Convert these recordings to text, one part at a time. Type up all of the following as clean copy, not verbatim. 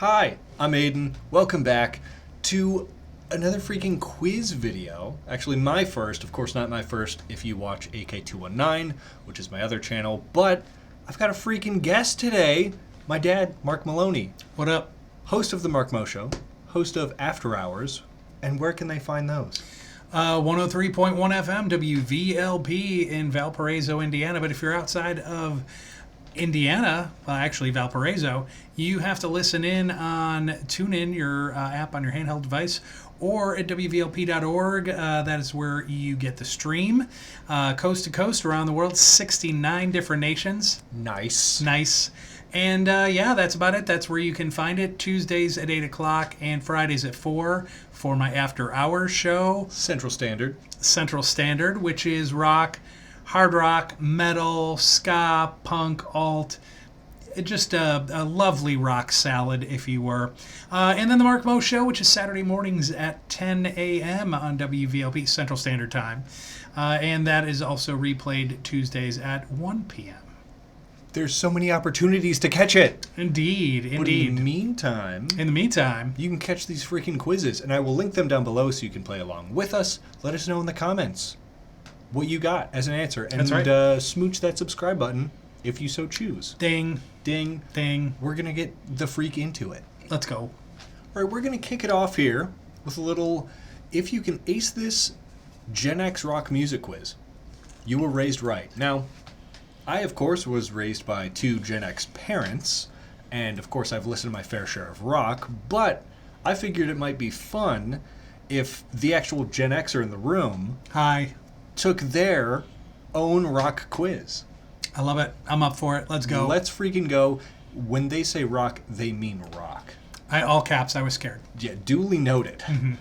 Hi, I'm Aiden. Welcome back to another freaking quiz video. Actually, my first. Of course, not my first if you watch AK219, which is my other channel. But I've got a freaking guest today. My dad, Mark Maloney. What up? Host of The Mark Mo Show. Host of After Hours. And where can they find those? 103.1 FM, WVLP in Valparaiso, Indiana. But if you're outside of Indiana, actually Valparaiso, you have to listen in on TuneIn, your app on your handheld device, or at WVLP.org. That is where you get the stream. Coast to coast around the world, 69 different nations. Nice. And yeah, that's about it. That's where you can find it. Tuesdays at 8 o'clock and Fridays at 4 for my After Hours show. Central Standard, which is rock, hard rock, metal, ska, punk, alt. Just a lovely rock salad, if you were. And then the Mark Mo Show, which is Saturday mornings at 10 a.m. on WVLP Central Standard Time. And that is also replayed Tuesdays at 1 p.m. There's so many opportunities to catch it. Indeed. But in the meantime, you can catch these freaking quizzes, and I will link them down below so you can play along with us. Let us know in the comments what you got as an answer. And That's right. Smooch that subscribe button if you so choose. Ding. We're going to get the freak into it. Let's go. All right, we're going to kick it off here with a little, if you can ace this Gen X rock music quiz, you were raised right. Now, I, of course, was raised by two Gen X parents, and, of course, I've listened to my fair share of rock, but I figured it might be fun if the actual Gen Xer in the room took their own rock quiz. I love it. I'm up for it. Let's go. Let's freaking go. When they say rock, they mean rock. All caps. I was scared. Yeah, duly noted. Mm-hmm.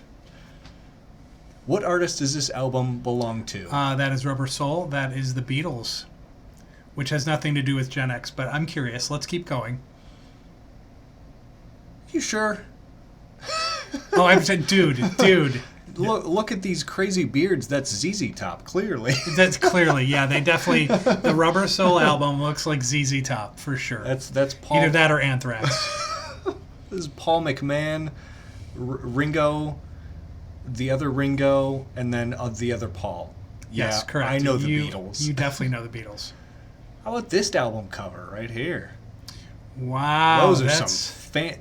What artist does this album belong to? That is Rubber Soul. That is the Beatles, which has nothing to do with Gen X, but I'm curious. Let's keep going. You sure? Oh, I'm saying, dude. Look at these crazy beards. That's ZZ Top, clearly. That's clearly, yeah. They definitely, the Rubber Soul album looks like ZZ Top for sure. That's Paul. Either that or Anthrax. This is Paul McMahon, Ringo, the other Ringo, and then the other Paul. Yes, correct. I know the Beatles. You definitely know the Beatles. How about this album cover right here? Wow, those are some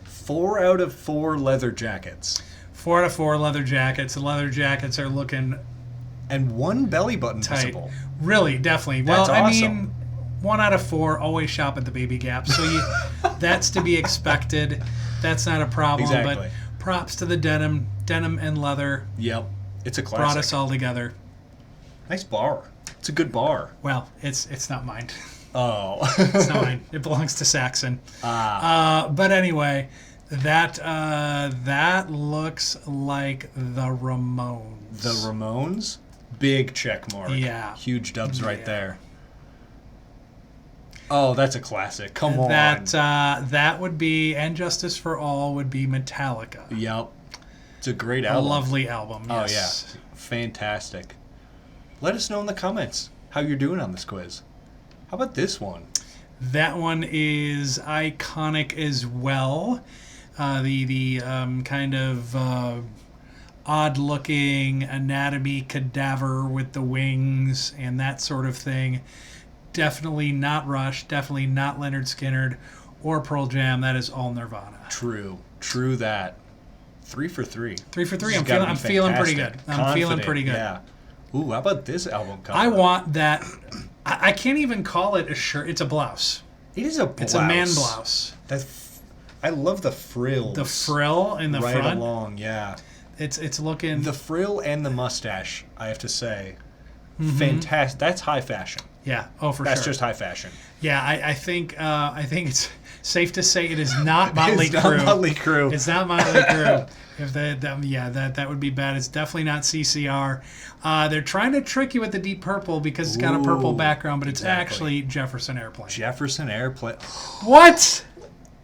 4 out of 4 leather jackets. 4 out of 4 leather jackets. The leather jackets are looking and 1 belly button tight. visible. Really, definitely. That's well, awesome. I mean, 1 out of 4 always shop at the Baby Gap, so that's to be expected. That's not a problem. Exactly. But props to the denim and leather. Yep, it's a classic. Brought us all together. Nice bar. It's a good bar. Well, it's not mine. Oh, it's not mine. It belongs to Saxon. But anyway. That looks like the Ramones. The Ramones? Big check mark. Yeah. Huge dubs right there. Oh, that's a classic. Come on. That would be, and Justice for All would be Metallica. Yep. It's a great album. A lovely album, yes. Oh, yeah. Fantastic. Let us know in the comments how you're doing on this quiz. How about this one? That one is iconic as well. The kind of odd-looking anatomy cadaver with the wings and that sort of thing. Definitely not Rush. Definitely not Leonard Skinner or Pearl Jam. That is all Nirvana. True that. 3 for 3. 3 for 3. I'm feeling pretty good. I'm feeling pretty good. Yeah. Ooh, how about this album cover? I want that. I can't even call it a shirt. It's a blouse. It is a blouse. It's a man blouse. I love the frills. The frill in the right front. Right along, yeah. It's looking... The frill and the mustache, I have to say. Fantastic. That's high fashion. Yeah. Oh, for sure. That's just high fashion. Yeah, I think it's safe to say it is not Motley Crue. It's not Motley Crue. It's not Motley Crue. If that would be bad. It's definitely not CCR. They're trying to trick you with the Deep Purple because it's got a purple background, but it's actually Jefferson Airplane. Jefferson Airplane. What?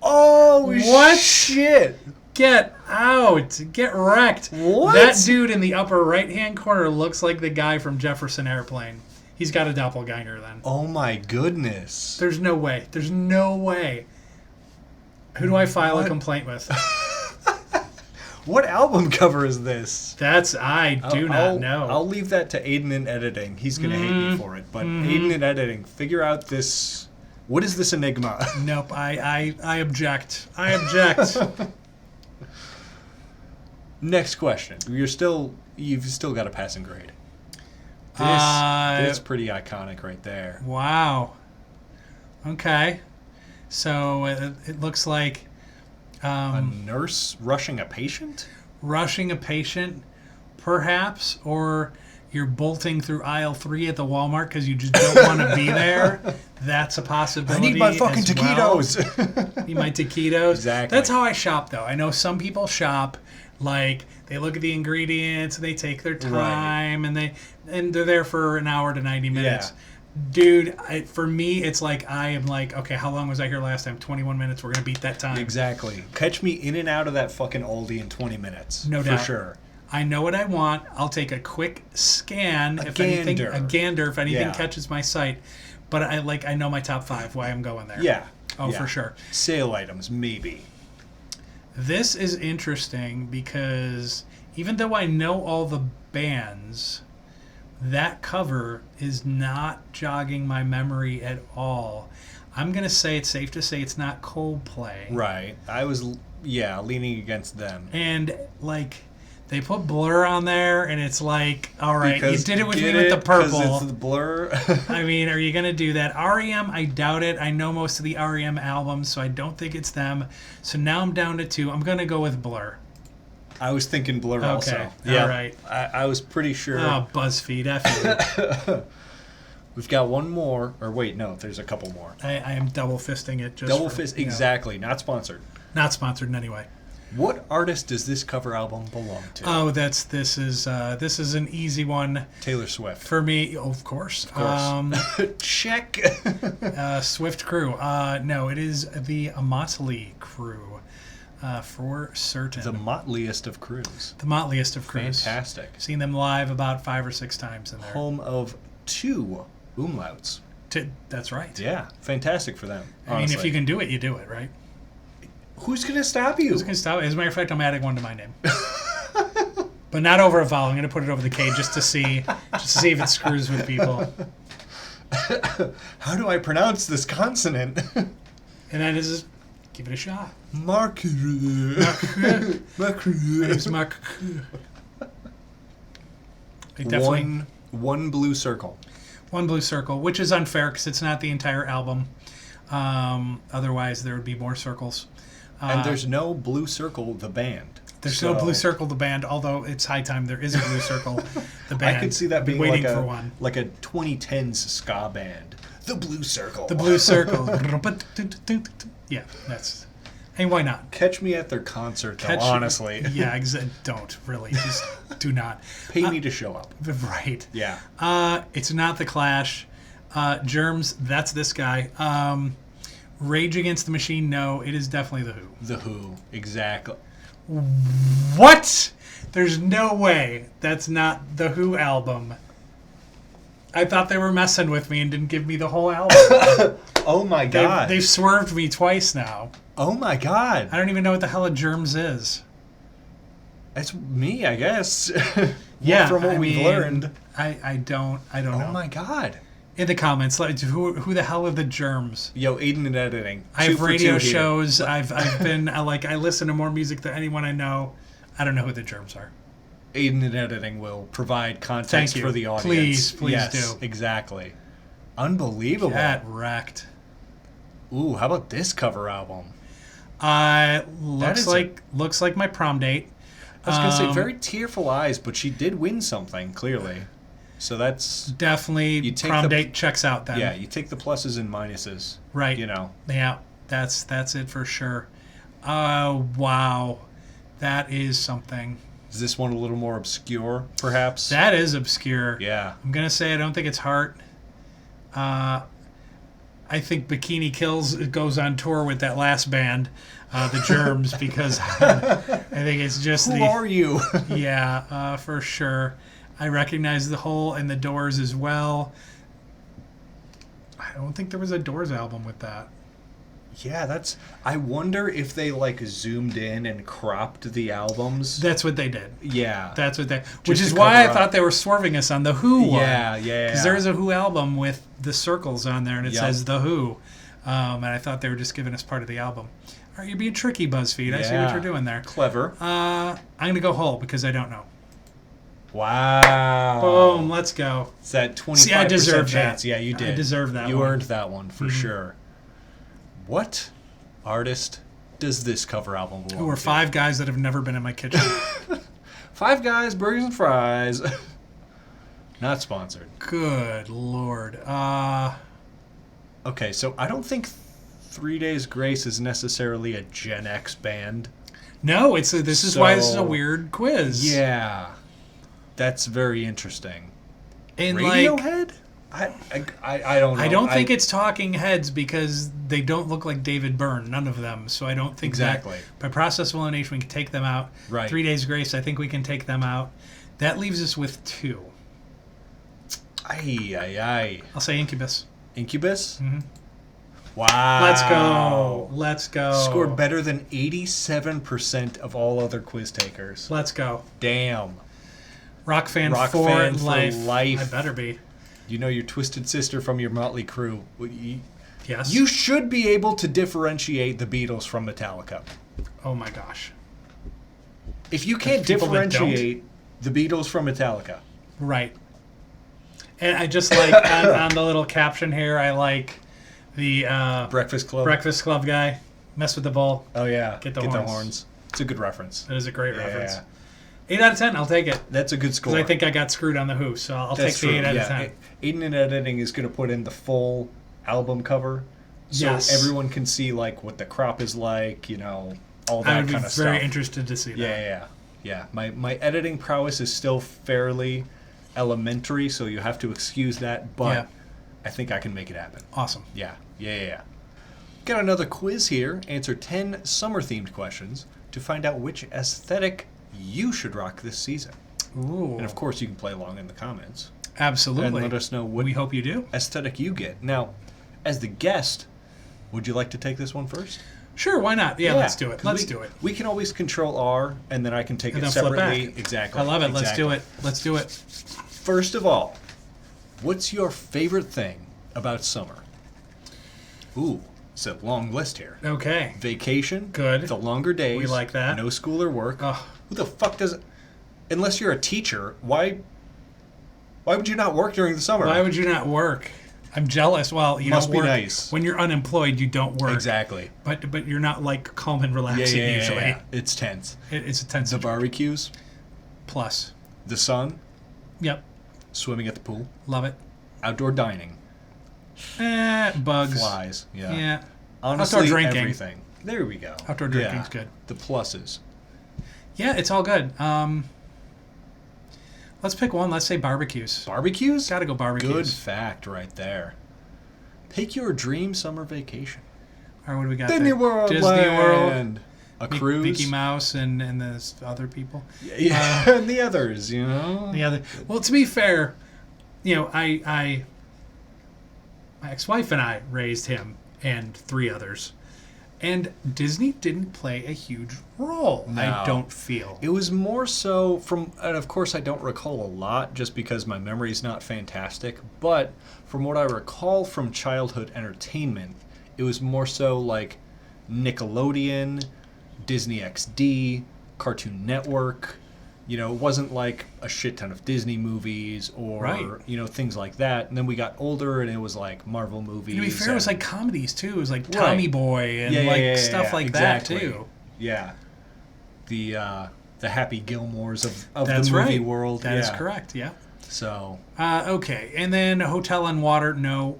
Oh, what? Shit. Get out. Get wrecked. What? That dude in the upper right-hand corner looks like the guy from Jefferson Airplane. He's got a doppelganger then. Oh my goodness. There's no way. There's no way. Who do I file a complaint with? What album cover is this? I do not know. I'll leave that to Aiden in editing. He's going to hate me for it. But Aiden in editing, figure out this. What is this enigma? Nope. I object. I object. Next question. You've still got a passing grade. This pretty iconic right there. Wow. Okay. So it looks like A nurse rushing a patient? rushing a patient, perhaps, or you're bolting through aisle 3 at the Walmart because you just don't want to be there. That's a possibility. I need my fucking as well. taquitos. Need my taquitos. Exactly. That's how I shop, though. I know some people shop like they look at the ingredients, they take their time, and they're there for an hour to 90 minutes. Yeah. Dude, for me, it's like I am like, okay, how long was I here last time? 21 minutes. We're gonna beat that time. Exactly. Catch me in and out of that fucking Aldi in 20 minutes. No doubt. For sure. I know what I want. I'll take a quick scan A gander if anything Yeah. catches my sight. But I know my top 5 why I'm going there. Yeah. Oh, Yeah. for sure. Sale items, maybe. This is interesting because even though I know all the bands, that cover is not jogging my memory at all. I'm going to say it's safe to say it's not Coldplay. Right. I was, leaning against them. And, like, they put Blur on there, and it's like, all right, you did it with me Get with the it? 'Cause purple. it's the Blur. I mean, are you going to do that? REM, I doubt it. I know most of the REM albums, so I don't think it's them. So now I'm down to 2. I'm going to go with Blur. I was thinking Blur also. Okay, Yeah. all right. I was pretty sure. Oh, Buzzfeed, F you. We've got one more. Or wait, no, there's a couple more. I am double fisting it. Just Double for, Fist, you know, exactly. Not sponsored. not sponsored in any way. What artist does this cover album belong to? Oh, this is an easy one Taylor Swift. for me. Of course. Check. Swift Crew. No, it is the Motley Crew. For certain. The motliest of crews. The motliest of crews. Fantastic. Seen them live about 5 or 6 times in there. Home of 2 umlauts. That's right. Yeah, fantastic for them. I mean, if you can do it, you do it, right? Who's going to stop you? Who's going to stop? As a matter of fact, I'm adding one to my name. But not over a vowel. I'm going to put it over the K just to see if it screws with people. How do I pronounce this consonant? And then just give it a shot. Mark. My name's Mark. Definitely One blue circle. one blue circle, which is unfair because it's not the entire album. Otherwise, there would be more circles. And there's no Blue Circle, the band. There's no Blue Circle, the band, although it's high time there is a Blue Circle, the band. I could see that being waiting like for one. like a 2010s ska band. The Blue Circle. The Blue Circle. Yeah, that's... And why not? Catch me at their concert, though, honestly. Yeah, don't, really. Just do not. Pay me to show up. Right. Yeah. It's not The Clash. Germs, that's this guy. Rage Against the Machine, no. It is definitely The Who. The Who. Exactly. What? There's no way that's not the Who album. I thought they were messing with me and didn't give me the whole album. Oh my God. They've swerved me twice now. Oh my God. I don't even know what the hell a Germs is. That's me, I guess. Yeah, From what we've learned. I don't know. Oh my God. In the comments, like, who the hell are the Germs? Yo, Aiden in editing. I have 2 for radio 2 here. shows. I've been I listen to more music than anyone I know. I don't know who the Germs are. Aiden in editing will provide context Thank you. for the audience. Please yes, do. Exactly. Unbelievable. Get wrecked. Ooh, how about this cover album? Looks like my prom date. I was gonna say very tearful eyes, but she did win something clearly. So that's Definitely prom date checks out then. Yeah, you take the pluses and minuses. Right. You know. Yeah, that's it for sure. Wow. That is something. Is this one a little more obscure, perhaps? That is obscure. Yeah. I'm going to say I don't think it's Heart. I think Bikini Kills goes on tour with that last band, the Germs, because I think it's just Who are you? Yeah, for sure. I recognize The Hole and The Doors as well. I don't think there was a Doors album with that. Yeah, I wonder if they like zoomed in and cropped the albums. That's what they did. Yeah. That's what they. Which is to why I cover up. thought they were swerving us on the Who one. Yeah. Because there is a Who album with the circles on there, and it Yep. says the Who, and I thought they were just giving us part of the album. All right, you're being tricky, BuzzFeed. I see what you're doing there. Clever. I'm gonna go whole because I don't know. Wow. Boom, let's go. It's that 25% See, I deserve chance. that. Yeah, you did. I deserve that You one. earned that one for sure. What artist does this cover album belong Who are to? 5 guys that have never been in my kitchen? 5 Guys, Burgers and Fries. Not sponsored. Good Lord. Okay, so I don't think 3 Days Grace is necessarily a Gen X band. No, this is why this is a weird quiz. Yeah. That's very interesting. And Radiohead? I don't know. I don't think it's Talking Heads because they don't look like David Byrne, none of them. So I don't think Exactly. that by process of elimination we can take them out. Right. 3 Days Grace, I think we can take them out. That leaves us with 2. Aye. I'll say Incubus. Incubus? Mhm. Wow. Let's go. Scored better than 87% of all other quiz takers. Let's go. Damn. Rock fan Rock for fan for life. life. I better be. You know your Twisted Sister from your Motley Crue. Yes. You should be able to differentiate the Beatles from Metallica. Oh my gosh. If you can't people that differentiate the Beatles from Metallica. Right. And I just like on the little caption here, I like the Breakfast Club. Breakfast Club guy. Mess with the ball. Oh, yeah. Get the horns. It's a good reference. That is a great Yeah. reference. 8 out of 10. I'll take it. That's a good score. Because I think I got screwed on the Who, so I'll That's take the true. 8 out of 10. Aiden in editing is going to put in the full album cover, so Yes. everyone can see like what the crop is like, you know, all I that would be kind of very stuff. interested to see that. Yeah. My editing prowess is still fairly elementary, so you have to excuse that, but Yeah. I think I can make it happen. Awesome. Yeah. Got another quiz here. Answer 10 summer-themed questions to find out which aesthetic you should rock this season. Ooh. And of course, you can play along in the comments. Absolutely. And let us know what We hope you do. aesthetic you get. Now, as the guest, would you like to take this one first? Sure, why not? Yeah, let's do it. 'cause Let's do it. We can always control R, and then I can take And it then flip separately. back. Exactly. I love it. Let's do Exactly. it. Let's do it. First of all, what's your favorite thing about summer? Ooh, it's a long list here. Okay. Vacation. Good. The longer days. We like that. No school or work. Oh, Who the fuck does? Unless you're a teacher, why would you not work during the summer? why would you not work? I'm jealous. Well, you Must don't be work. nice. When you're unemployed, you don't work. Exactly. But you're not like calm and relaxing usually. Yeah. It's tense. It's a tense The barbecues, plus. the sun, Yep. swimming at the pool, Love it. outdoor dining, Bugs. flies. Yeah. Yeah. Honestly, Outdoor drinking. everything. There we go. Outdoor drinking's good. The pluses. Yeah, it's all good. Let's pick one. Let's say barbecues. Barbecues? Gotta go barbecues. Good fact right there. Pick your dream summer vacation. All right, what do we got Disney there? World. Disney World. Land. A cruise. Mickey Mouse and the other people. Yeah, and the others, you know. The other. Well, to be fair, my ex-wife and I raised him and 3 others, and Disney didn't play a huge role. No. I don't feel. It was more so and of course I don't recall a lot just because my memory is not fantastic, but from what I recall from childhood entertainment, it was more so like Nickelodeon, Disney XD, Cartoon Network. You know, it wasn't like a shit ton of Disney movies or, Right. Things like that. And then we got older and it was like Marvel movies. To be fair, it was and- like comedies too. It was like Right. Tommy Boy and stuff like exactly. that too. Yeah. The Happy Gilmores of That's the movie right. world. That is Yeah. correct. Yeah. So Okay, and then Hotel on Water. No.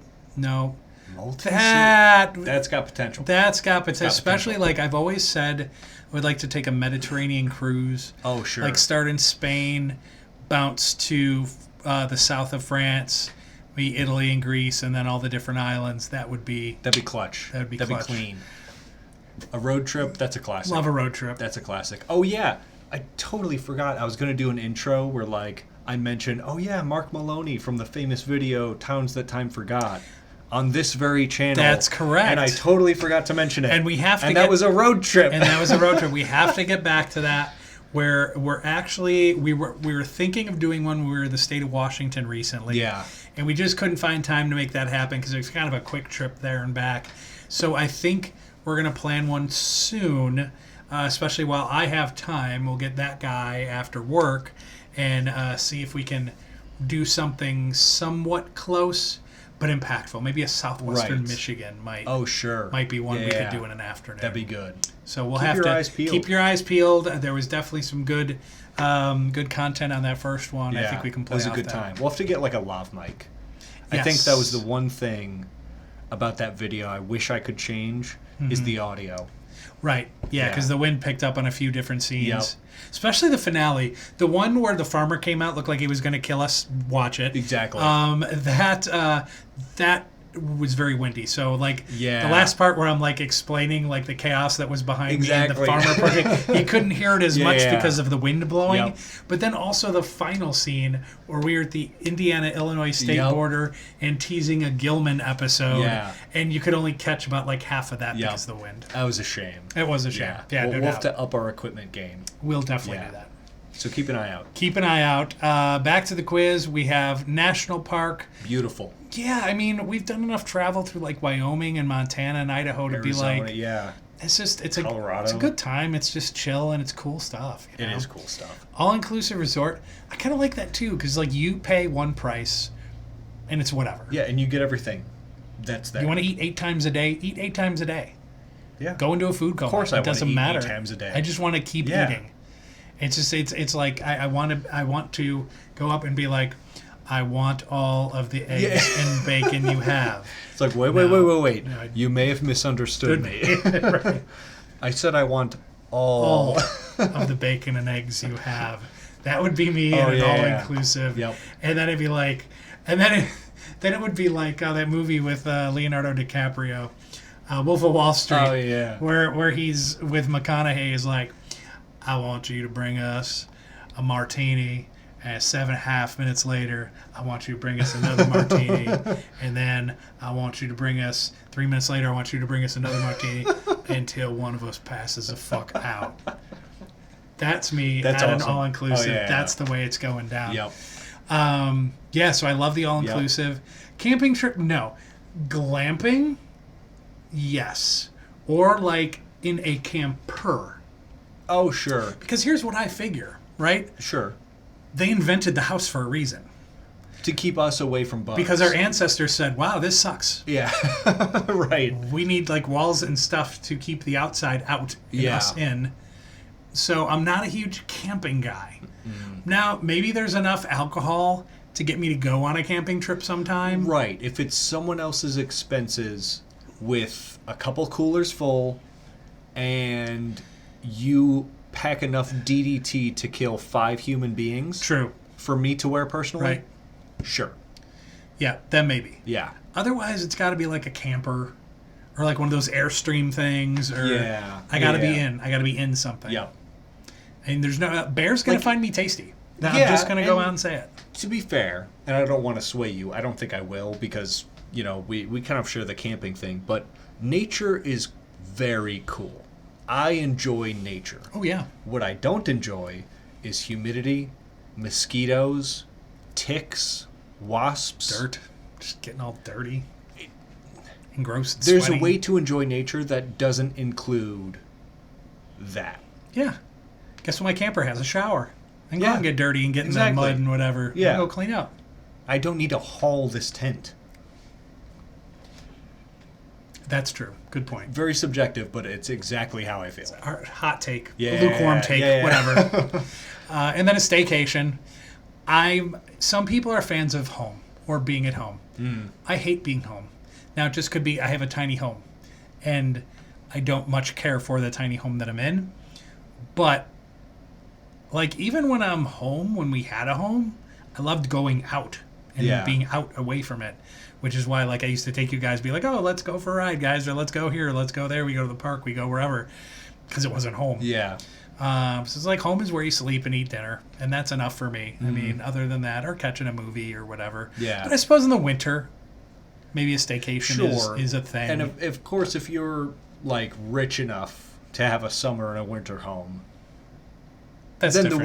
multi That's got potential. got potential. Especially potential. like I've always said, I would like to take a Mediterranean cruise. Oh sure. Like start in Spain, bounce to the south of France, maybe Italy and Greece, and then all the different islands. That would be That'd be clutch. That'd be That'd clutch. be clean. A road trip. That's a classic. love a road trip. That's a classic. Oh yeah, I totally forgot. I was gonna do an intro where like I mentioned, oh yeah, Mark Maloney from the famous video "Towns That Time Forgot." on this very channel. That's correct. And I totally forgot to mention it. And we have to. And that was a road trip. And that was a road trip. We have to get back to that. Where we were thinking of doing one when we were in the state of Washington recently. Yeah. And we just couldn't find time to make that happen because it was kind of a quick trip there and back. So I think we're going to plan one soon, especially while I have time. We'll get that guy after work and see if we can do something somewhat close but impactful. Maybe a southwestern Michigan might be one we could do in an afternoon. That'd be good. So we'll have to keep your eyes peeled. There was definitely some good content on that first one. Yeah, I think we can play it was a good time. We'll have to get like a lav mic. I think that was the one thing about that video I wish I could change is the audio. Right. Yeah, because the wind picked up on a few different scenes. Especially the finale. The one where the farmer came out looked like he was going to kill us. Watch it. Exactly. That was very windy. So like the last part where I'm like explaining like the chaos that was behind me and the farmer project, you couldn't hear it as much because of the wind blowing. Yep. But then also the final scene where we were at the Indiana-Illinois state border and teasing a Gilman episode, and you could only catch about like half of that because of the wind. That was a shame. It was a shame. Yeah, we'll have to up our equipment game. We'll definitely do that. So keep an eye out. Keep an eye out. Back to the quiz. We have National Park. Beautiful. Yeah, I mean, we've done enough travel through like Wyoming and Montana and Idaho to Arizona, be like, it's Colorado. It's a good time. It's just chill and it's cool stuff. You know? It is cool stuff. All-inclusive resort. I kind of like that too because like you pay one price and it's whatever. Yeah, and you get everything. That's that. You want to eat 8 times a day? Eat 8 times a day. Yeah. Go into a food coma. Of course, I want to eat matter. 8 times a day. I just want to keep eating. It's just it's like I want to go up and be like, I want all of the eggs and bacon you have. It's like wait. No, you may have misunderstood me. Right. I said I want all of the bacon and eggs you have. That would be me in an all-inclusive. Yep. And then it'd be like, then it would be like that movie with Leonardo DiCaprio, Wolf of Wall Street. Oh yeah. Where he's with McConaughey is like, I want you to bring us a martini, and 7.5 minutes later, I want you to bring us another martini, and then I want you to bring us 3 minutes later, I want you to bring us another martini until one of us passes the fuck out. That's me at awesome. an all-inclusive. Oh, yeah. That's the way it's going down. Yep. So I love the all-inclusive. Camping trip, no. Glamping, yes. Or like in a camper. Oh, sure. Because here's what I figure, right? Sure. They invented the house for a reason. To keep us away from bugs. Because our ancestors said, wow, this sucks. Yeah. Right. We need like walls and stuff to keep the outside out and us in. So I'm not a huge camping guy. Now, maybe there's enough alcohol to get me to go on a camping trip sometime. Right. If it's someone else's expenses with a couple coolers full and you pack enough DDT to kill 5 human beings. True. For me to wear personally. Right. Sure. Yeah, then maybe. Yeah. Otherwise, it's got to be like a camper or like one of those Airstream things. Or I got to be in. I got to be in something. Yeah. And there's no... Bear's going to find me tasty. I'm just going to go out and say it. To be fair, and I don't want to sway you, I don't think I will because, you know, we kind of share the camping thing, but nature is very cool. I enjoy nature. Oh, yeah. What I don't enjoy is humidity, mosquitoes, ticks, wasps. Dirt. Just getting all dirty and gross and There's sweaty. a way to enjoy nature that doesn't include that. Yeah. Guess what my camper has? A shower. I can go and get dirty and get in the mud and whatever. Yeah. Go clean up. I don't need to haul this tent. That's true. Good point. Very subjective, but it's exactly how I feel. Our hot take. Yeah, lukewarm take. yeah. Whatever. And then a staycation. Some people are fans of home or being at home. I hate being home. Now, it just could be I have a tiny home. And I don't much care for the tiny home that I'm in. But, like, even when I'm home, when we had a home, I loved going out and being out away from it. Which is why, like, I used to take you guys, be like, oh, let's go for a ride, guys, or let's go here, let's go there, we go to the park, we go wherever, because it wasn't home. Yeah. So it's like home is where you sleep and eat dinner, and that's enough for me. I mean, other than that, or catching a movie or whatever. Yeah. But I suppose in the winter, maybe a staycation Sure. is a thing. And of course, if you're like rich enough to have a summer and a winter home, That's then different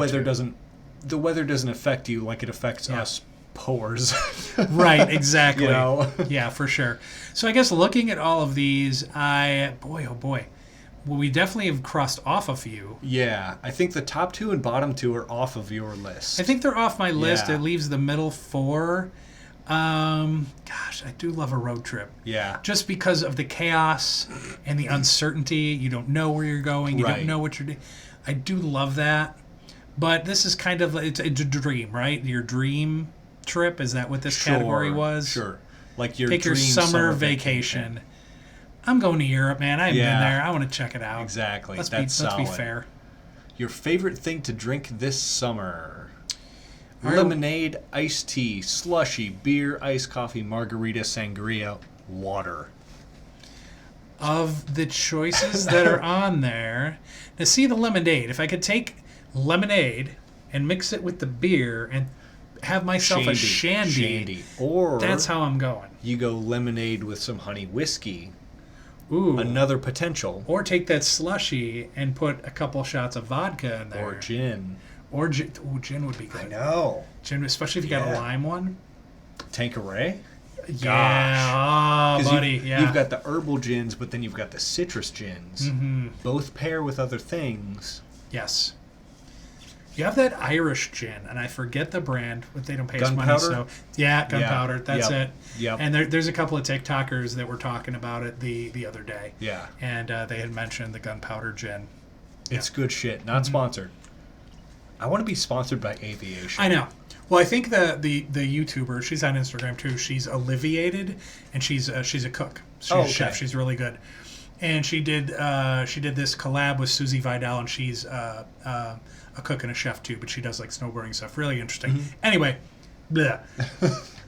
the weather doesn't affect you like it affects us poors. Right, exactly. You know? Yeah, for sure. So I guess looking at all of these, boy, oh boy. Well, we definitely have crossed off a few. Yeah, I think the top 2 and bottom 2 are off of your list. I think they're off my list. Yeah. It leaves the middle 4. Gosh, I do love a road trip. Yeah. Just because of the chaos and the uncertainty. You don't know where you're going. You Right. don't know what you're doing. I do love that. But this is kind of, it's a dream, right? Your dream trip, is that what this category was? Sure. Like your Take your dream summer vacation. I'm going to Europe, man. I haven't been there. I want to check it out. Exactly. Let's That's be solid. fair. Your favorite thing to drink this summer? Our- Lemonade, iced tea, slushy, beer, iced coffee, margarita, sangria, water. Of the choices that are on there, now see the lemonade. If I could take lemonade and mix it with the beer and have myself a shandy, Or that's how I'm going. you go lemonade with some honey whiskey. Ooh. Another potential. Or take that slushy and put a couple shots of vodka in there. Or gin. Or gin. Ooh, gin would be good. I know. Gin, especially if you got a Yeah. lime one. Tanqueray? Yeah, oh, 'Cause buddy. You've got the herbal gins, but then you've got the citrus gins. Mm-hmm. Both pair with other things. Yes. You have that Irish gin, and I forget the brand, but they don't pay us money. So yeah, gunpowder. That's Yep. it. Yep. And there's a couple of TikTokers that were talking about it the other day. Yeah. And they had mentioned the gunpowder gin. It's good shit. Not sponsored. I want to be sponsored by Aviation. I know. Well, I think the YouTuber, she's on Instagram too. She's Alleviated, and she's a cook. She's a chef. She's really good. And she did this collab with Susie Vidal, and she's a cook and a chef too, but she does like snowboarding stuff. Really interesting. Mm-hmm. Anyway, bleh.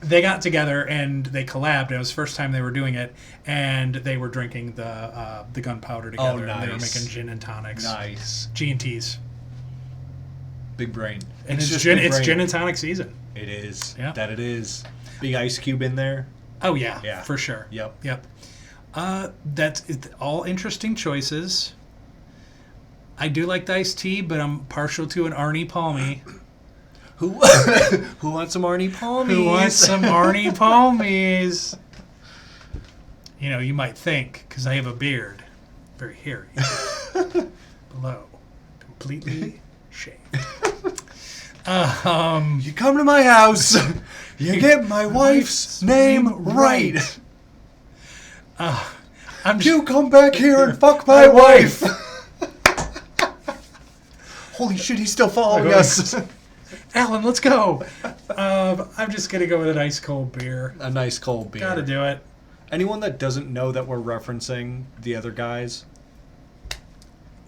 They got together and they collabed. It was the first time they were doing it, and they were drinking the gunpowder together. nice. And they were making gin and tonics. Nice. G&Ts. Big brain. And it's just gin. big It's brain. gin and tonic season. It is. Yeah. That it is. Big ice cube in there. Oh yeah, Yeah. for sure. Yep. Yep. That's all interesting choices. I do like the iced tea, but I'm partial to an Arnie Palmy. Who who wants some Arnie Palmies? Who wants some Arnie Palmies? You know, you might think, because I have a beard, very hairy, below, completely shaved. You come to my house, you get my wife's name right. You come back here and fuck my wife. Holy shit, he's still following us. Alan, let's go. I'm just gonna go with an ice cold beer. A nice cold beer. Gotta do it. Anyone that doesn't know that we're referencing the other guys,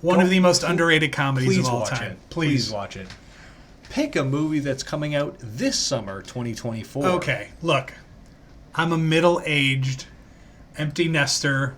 One of the most underrated comedies please of all watch time. it. Please Watch it. Pick a movie that's coming out this summer, 2024. Okay, look. I'm a middle-aged, empty nester.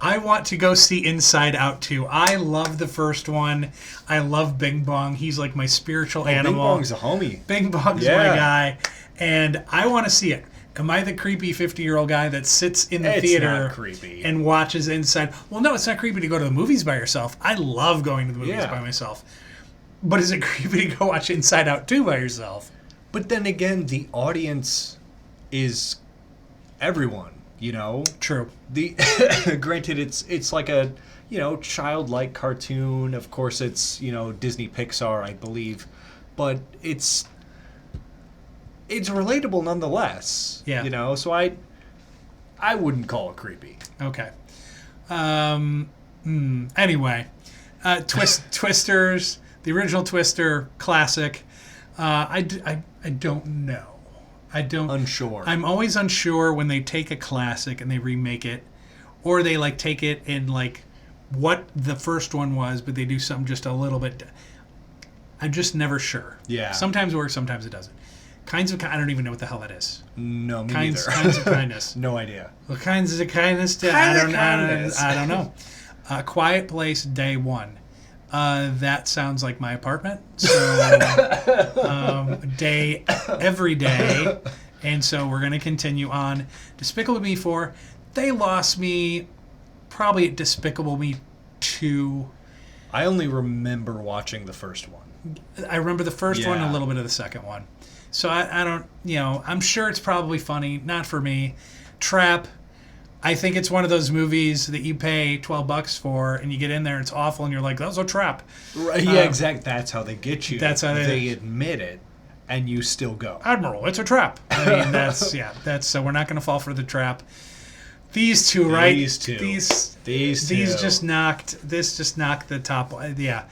I want to go see Inside Out 2. I love the first one. I love Bing Bong. He's like my spiritual animal. Bing Bong's a homie. Bing Bong's my guy. And I want to see it. Am I the creepy 50-year-old guy that sits in the theater not creepy. and watches Inside? Well, no, it's not creepy to go to the movies by yourself. I love going to the movies by myself. But is it creepy to go watch Inside Out 2 by yourself? But then again, the audience is everyone, you know? True. The granted it's like a, you know, childlike cartoon. Of course it's, you know, Disney Pixar, I believe. But it's relatable nonetheless. Yeah. You know, so I wouldn't call it creepy. Okay. Anyway, Twisters, the original Twister classic. I don't know. I don't. Unsure. I'm always unsure when they take a classic and they remake it, or they like take it in like what the first one was, but they do something just a little bit. I'm just never sure. Yeah. Sometimes it works, sometimes it doesn't. I don't even know what the hell that is. No, me Kinds neither. of kindness. No idea. What kinds of kindness? I don't know. Quiet Place Day 1. That sounds like my apartment. So every day, And so we're going to continue on. Despicable Me 4, they lost me probably at Despicable Me 2. I only remember watching the first one. I remember the first one and Yeah. a little bit of the second one. So I don't, I'm sure it's probably funny. Not for me. Trap, I think it's one of those movies that you pay $12 for and you get in there, it's awful, and you're like, that was a trap. Right, yeah, exactly. That's how they get you. That's how they admit it, and you still go. Admiral, it's a trap. I mean, that's so we're not going to fall for the trap. These two, right? These two. These two. just knocked the top. Yeah.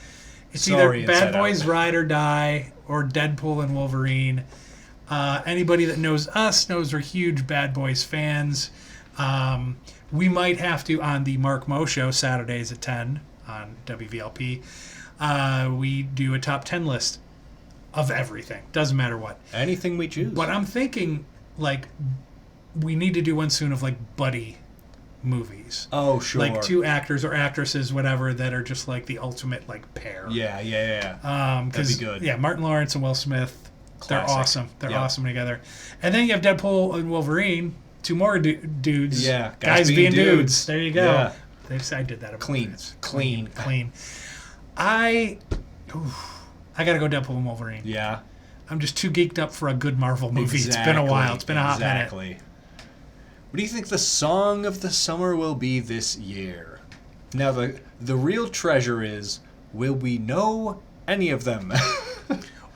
It's Sorry, either Bad Inside Boys Out. Ride or Die or Deadpool and Wolverine. Anybody that knows us knows we're huge Bad Boys fans. We might have to, on the Mark Moe Show, Saturdays at 10 on WVLP, we do a top 10 list of everything. Doesn't matter what. Anything we choose. But I'm thinking, like, we need to do one soon of, like, buddy movies. Oh, sure. Like two actors or actresses, whatever, that are just, like, the ultimate, like, pair. Yeah. That'd be good. Yeah, Martin Lawrence and Will Smith, they're Classic. awesome. They're Yep. awesome together. And then you have Deadpool and Wolverine, two more dudes. Yeah, guys being dudes. There you go. Yeah. I did that. Clean. I gotta go Deadpool and Wolverine. Yeah. I'm just too geeked up for a good Marvel movie. It's been a while. It's been a hot minute. Exactly. What do you think the song of the summer will be this year? Now, the real treasure is, will we know any of them?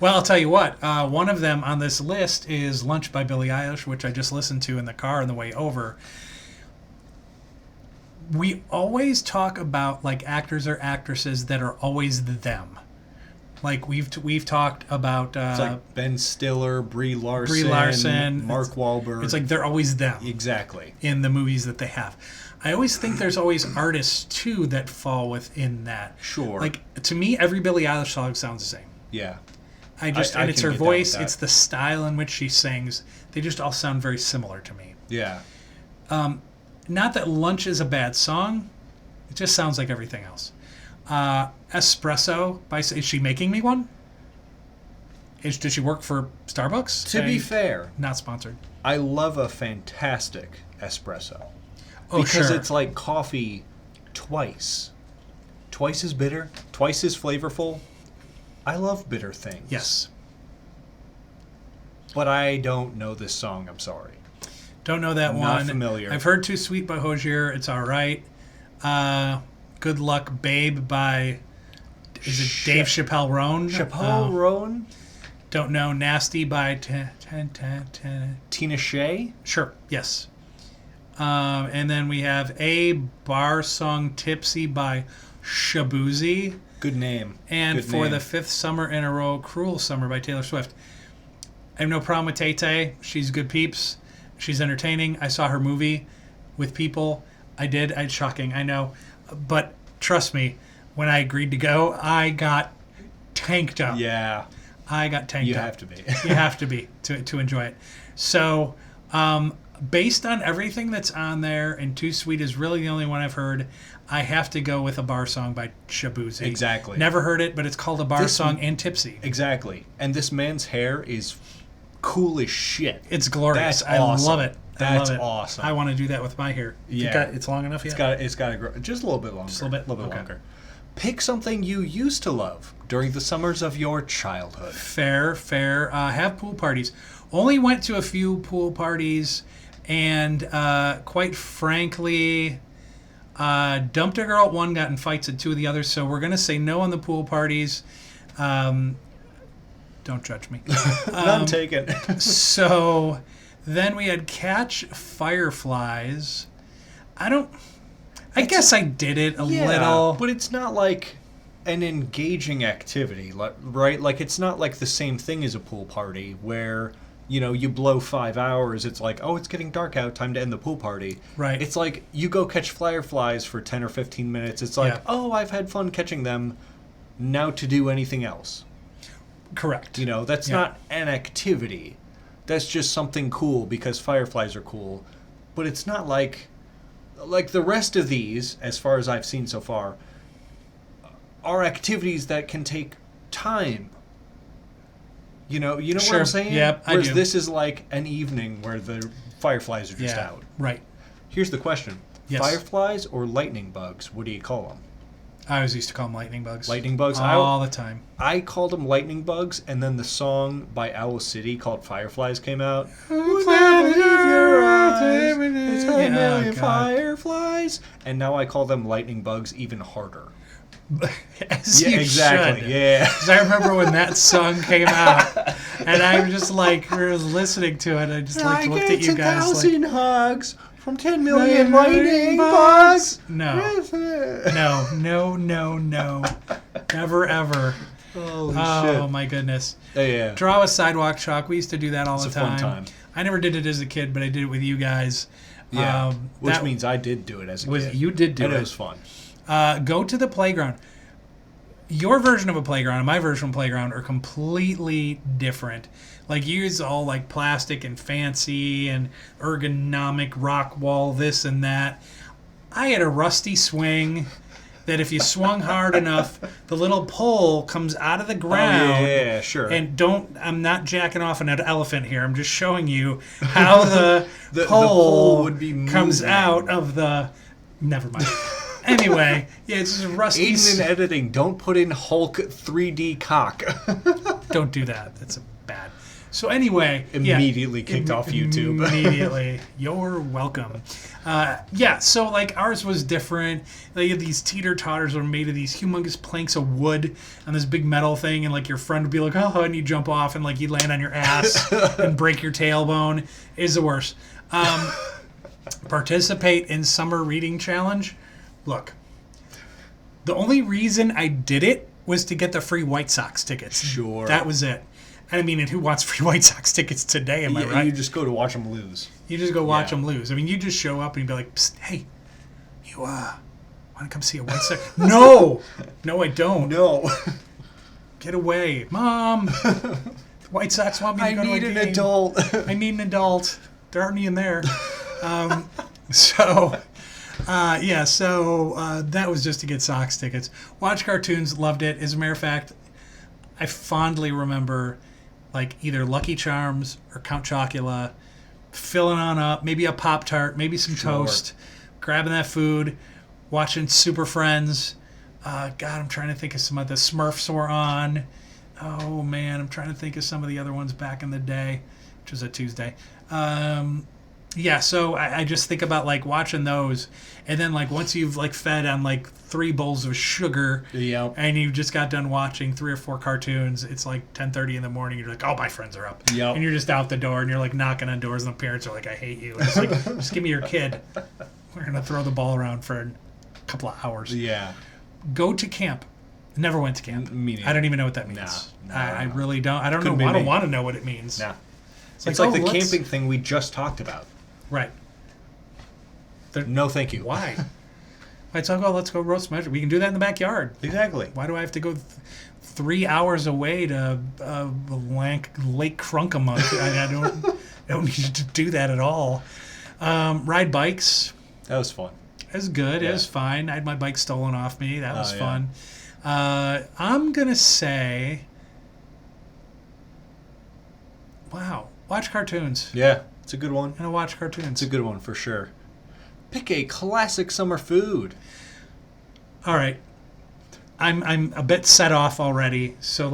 Well, I'll tell you what. One of them on this list is Lunch by Billie Eilish, which I just listened to in the car on the way over. We always talk about, like, actors or actresses that are always them. Like, we've talked about... It's like Ben Stiller, Brie Larson, Mark Wahlberg. It's like they're always them. Exactly. In the movies that they have. I always think there's always artists, too, that fall within that. Sure. Like, to me, every Billie Eilish song sounds the same. Yeah. And it's I her can get down voice, with that. it's the style in which she sings. They just all sound very similar to me. Yeah. Not that Lunch is a bad song. It just sounds like everything else. Espresso, is she making me one? Does she work for Starbucks? To be fair, Not sponsored. I love a fantastic espresso. Oh, because sure. it's like coffee twice. Twice as bitter, twice as flavorful. I love bitter things. Yes. But I don't know this song, I'm sorry. Don't know that Not one. familiar. I've heard Too Sweet by Hozier. It's all right. Good Luck Babe by... Is it Dave Chappelle Roan? Chappelle Roan? Don't know. Nasty by... Tina Shea? Sure. Yes. And then we have A Bar Song Tipsy by Shabuzi. Good name. And Good for name. the fifth summer in a row, Cruel Summer by Taylor Swift. I have no problem with Tay-Tay. She's good peeps. She's entertaining. I saw her movie with people. I did. It's shocking, I know. But trust me, when I agreed to go, I got tanked up. Yeah. I got tanked You up. have to be. You have to be to enjoy it. So, based on everything that's on there, and Too Sweet is really the only one I've heard, I have to go with A Bar Song by Shabuzi. Exactly. Never heard it, but it's called A Bar This- Song and Tipsy. Exactly. And this man's hair is cool as shit. It's glorious. That's I awesome. love it. That's I love it. awesome. I want to do that with my hair. Yeah. It's long enough yet? It's got to grow just a little bit longer. Just a little bit? Okay. longer. Pick something you used to love during the summers of your childhood. Fair. Have pool parties. Only went to a few pool parties, and quite frankly, dumped a girl at one, got in fights at two of the others. So we're gonna say no on the pool parties. Don't judge me. None taken. So then we had catch fireflies. I guess I did it a little. But it's not like an engaging activity, right? Like, it's not like the same thing as a pool party where, you blow 5 hours. It's like, oh, it's getting dark out. Time to end the pool party. Right. It's like you go catch fireflies for 10 or 15 minutes. It's like, Yeah. oh, I've had fun catching them. Now to do anything else. Correct. That's Yeah. not an activity. That's just something cool because fireflies are cool. But it's not like the rest of these, as far as I've seen so far, are activities that can take time. You know what Sure. I'm saying? Yep, I Whereas do. this is like an evening where the fireflies are just Yeah. out. Right. Here's the question. Yes. Fireflies or lightning bugs? What do you call them? I always used to call them lightning bugs. Lightning bugs? All the time. I called them lightning bugs, and then the song by Owl City called Fireflies came out. Would never leave your eyes. It's a Yeah, million God. fireflies. And now I call them lightning bugs even harder. As Yeah, you exactly. should. Yeah. 'Cause I remember when that song came out, and I was just like, was listening to it. I just like looked at you guys like, 1,000 hugs from 10 million lightning bugs. no, no, never ever. Holy Oh shit. my goodness. Yeah. Draw a sidewalk chalk. We used to do that all It's the a fun time. time. I never did it as a kid, but I did it with you guys. Yeah. Which that means I did do it as a kid. you did do and it. it was fun. Go to the playground. Your version of a playground and my version of a playground are completely different. Like yours all like plastic and fancy and ergonomic rock wall, this and that. I had a rusty swing that if you swung hard enough, the little pole comes out of the ground. Yeah, sure. And I'm not jacking off an elephant here. I'm just showing you how the, The pole, pole would be comes moving. out of the. Never mind. Anyway, yeah, it's just rusty. Aiden in editing, don't put in Hulk 3D cock. Don't do that. That's bad. So anyway, Immediately kicked off YouTube. Immediately, you're welcome. So like ours was different. They had these teeter totters were made of these humongous planks of wood on this big metal thing, and like your friend would be like, "Oh," and you jump off, and like you land on your ass and break your tailbone. Is the worst. Participate in summer reading challenge. Look, the only reason I did it was to get the free White Sox tickets. Sure. That was it. And I mean, and who wants free White Sox tickets today? Am I right? You just go to watch them lose. You just go watch Yeah. them lose. I mean, you just show up and you'd be like, Psst, hey, you want to come see a White Sox? No, I don't. No. Get away, Mom. The White Sox want me to I go to a need an game. adult. I need an adult. There aren't any in there. So that was just to get Sox tickets. Watch cartoons, loved it. As a matter of fact, I fondly remember like either Lucky Charms or Count Chocula, filling on up, maybe a Pop-Tart, maybe some toast, grabbing that food, watching Super Friends. God, I'm trying to think of some of the Smurfs were on. Oh, man, I'm trying to think of some of the other ones back in the day, which was a Tuesday. So I just think about like watching those, and then like once you've like fed on like 3 bowls of sugar, Yep. and you just got done watching 3 or 4 cartoons, it's like 10:30 in the morning. You're like, oh, my friends are up, Yep. and you're just out the door, and you're like knocking on doors, and the parents are like, I hate you. And it's like, just give me your kid. We're gonna throw the ball around for a couple of hours. Yeah. Go to camp. Never went to camp. Me neither. I don't even know what that means. Nah, I really don't. I don't Couldn't know. be I don't me. want to know what it means. Nah. It's It's like oh, the let's- camping thing we just talked about. Right. No, thank you. Why? I talk about let's go roast measure. We can do that in the backyard. Exactly. Why do I have to go 3 hours away to Lake Crunkamunk? I don't need to do that at all. Ride bikes. That was fun. It was good. Yeah. It was fine. I had my bike stolen off me. That was yeah. fun. I'm going to say, wow, watch cartoons. Yeah, it's a good one. And I watch cartoons. It's a good one for sure. Pick a classic summer food. All right. I'm a bit set off already, so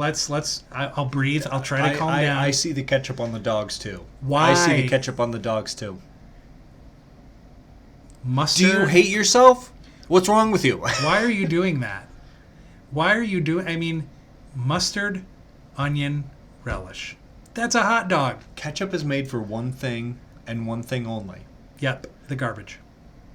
I'll breathe. I'll try to calm down. I see the ketchup on the dogs too. Why? I see the ketchup on the dogs too. Mustard. Do you hate yourself? What's wrong with you? Why are you doing that? Why are you doing? I mean, mustard, onion, relish. That's a hot dog. Ketchup is made for one thing and one thing only. Yep, the garbage.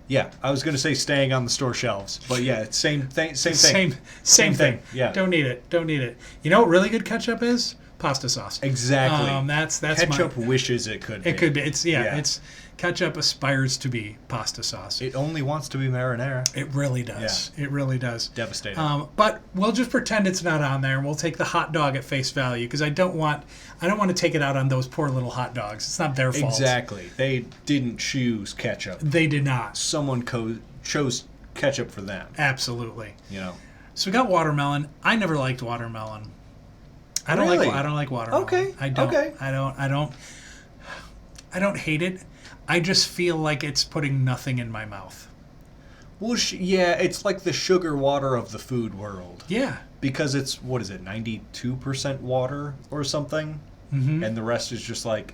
Yeah, I was going to say staying on the store shelves, but yeah, it's same thing. Same thing. Yeah. Don't need it. You know what really good ketchup is? Pasta sauce. Exactly. That's ketchup wishes it could be. It could be. It's Yeah. It's ketchup aspires to be pasta sauce. It only wants to be marinara. It really does. Yeah. It really does. Devastating. But we'll just pretend it's not on there, and we'll take the hot dog at face value because I don't want to take it out on those poor little hot dogs. It's not their fault. Exactly. They didn't choose ketchup. They did not. Someone chose ketchup for them. Absolutely. You know. So we got watermelon. I never liked watermelon. I don't Really? like watermelon. Okay. I don't. Okay. I don't hate it. I just feel like it's putting nothing in my mouth. Well, yeah, it's like the sugar water of the food world. Yeah. Because it's, what is it, 92% water or something? Mm-hmm. And the rest is just like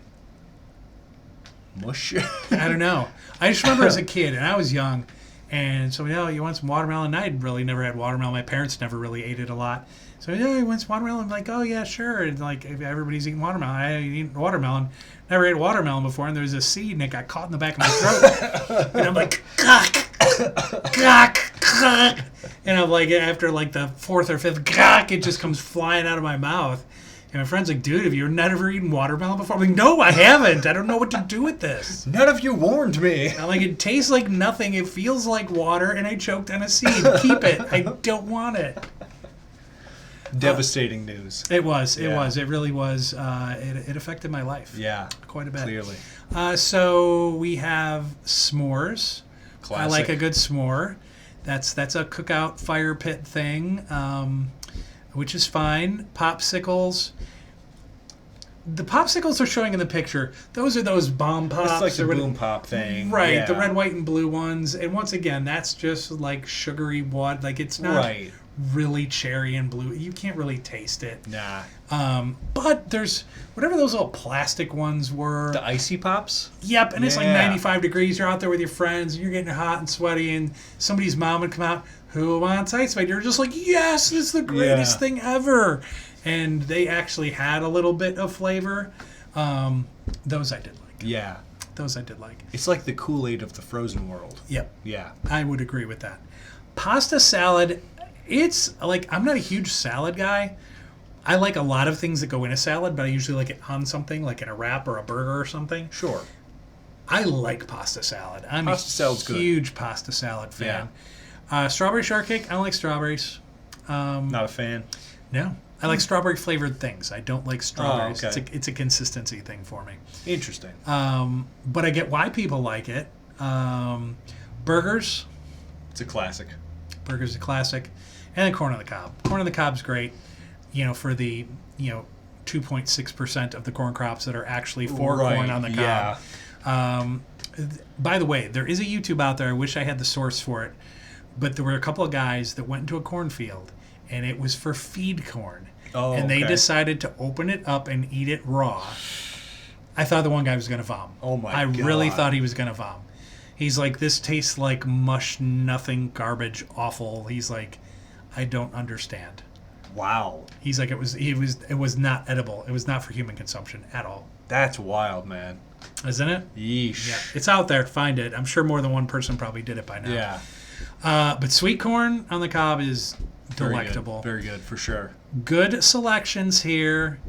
mush. I don't know. I just remember as a kid, and I was young, and so, you want some watermelon? I'd really never had watermelon. My parents never really ate it a lot. So, you want some watermelon? I'm like, oh, yeah, sure. And, like, if everybo's eating watermelon. I ain't eaten watermelon. Never ate watermelon before, and there was a seed, and it got caught in the back of my throat. And I'm like, gawk, gawk, gawk. And I'm like, after, like, the fourth or fifth gawk, it just comes flying out of my mouth. And my friend's like, dude, have you never eaten watermelon before? I'm like, no, I haven't. I don't know what to do with this. None of you warned me. I'm like, it tastes like nothing. It feels like water, and I choked on a seed. Keep it. I don't want it. Devastating news. It was. It Yeah. was. It really was. It affected my life. Yeah. Quite a bit. Clearly. So we have s'mores. Classic. I like a good s'more. That's a cookout fire pit thing, which is fine. Popsicles. The popsicles they're showing in the picture, those are those bomb pops. It's like the or boom pop thing. Right, Yeah. the red, white, and blue ones. And once again, that's just like sugary water. Like, it's not Right. really cherry and blue. You can't really taste it. Nah. But there's whatever those little plastic ones were. The icy pops? Yep, and it's like Yeah. 95 degrees. You're out there with your friends, and you're getting hot and sweaty, and somebody's mom would come out, who wants ice cream? You're just like, yes, this is the greatest Yeah. thing ever. And they actually had a little bit of flavor. Those I did like. Yeah. Those I did like. It's like the Kool-Aid of the frozen world. Yep, Yeah. I would agree with that. Pasta salad, it's like, I'm not a huge salad guy. I like a lot of things that go in a salad, but I usually like it on something, like in a wrap or a burger or something. Sure. I like pasta salad. I'm Pasta salad's a good. huge pasta salad fan. Strawberry shortcake, I don't like strawberries. Not a fan. No. I like strawberry flavored things. I don't like strawberries. Oh, okay. It's a consistency thing for me. Interesting. But I get why people like it. Burgers. It's a classic. Burgers is a classic. And then corn on the cob. Corn on the cob's great, for the, 2.6% of the corn crops that are actually for corn on the cob. Yeah. By the way, there is a YouTube out there. I wish I had the source for it. But there were a couple of guys that went into a cornfield, and it was for feed corn. Oh, and they okay. decided to open it up and eat it raw. I thought the one guy was going to vom. Oh, my I God. really thought he was going to vom. He's like, this tastes like mush, nothing, garbage, awful. He's like, I don't understand. Wow. He's like, it was not edible. It was not for human consumption at all. That's wild, man. Isn't it? Yeesh. Yeah. It's out there. Find it. I'm sure more than one person probably did it by now. Yeah. But sweet corn on the cob is Very delectable. Good. Very good, for sure. Good selections here.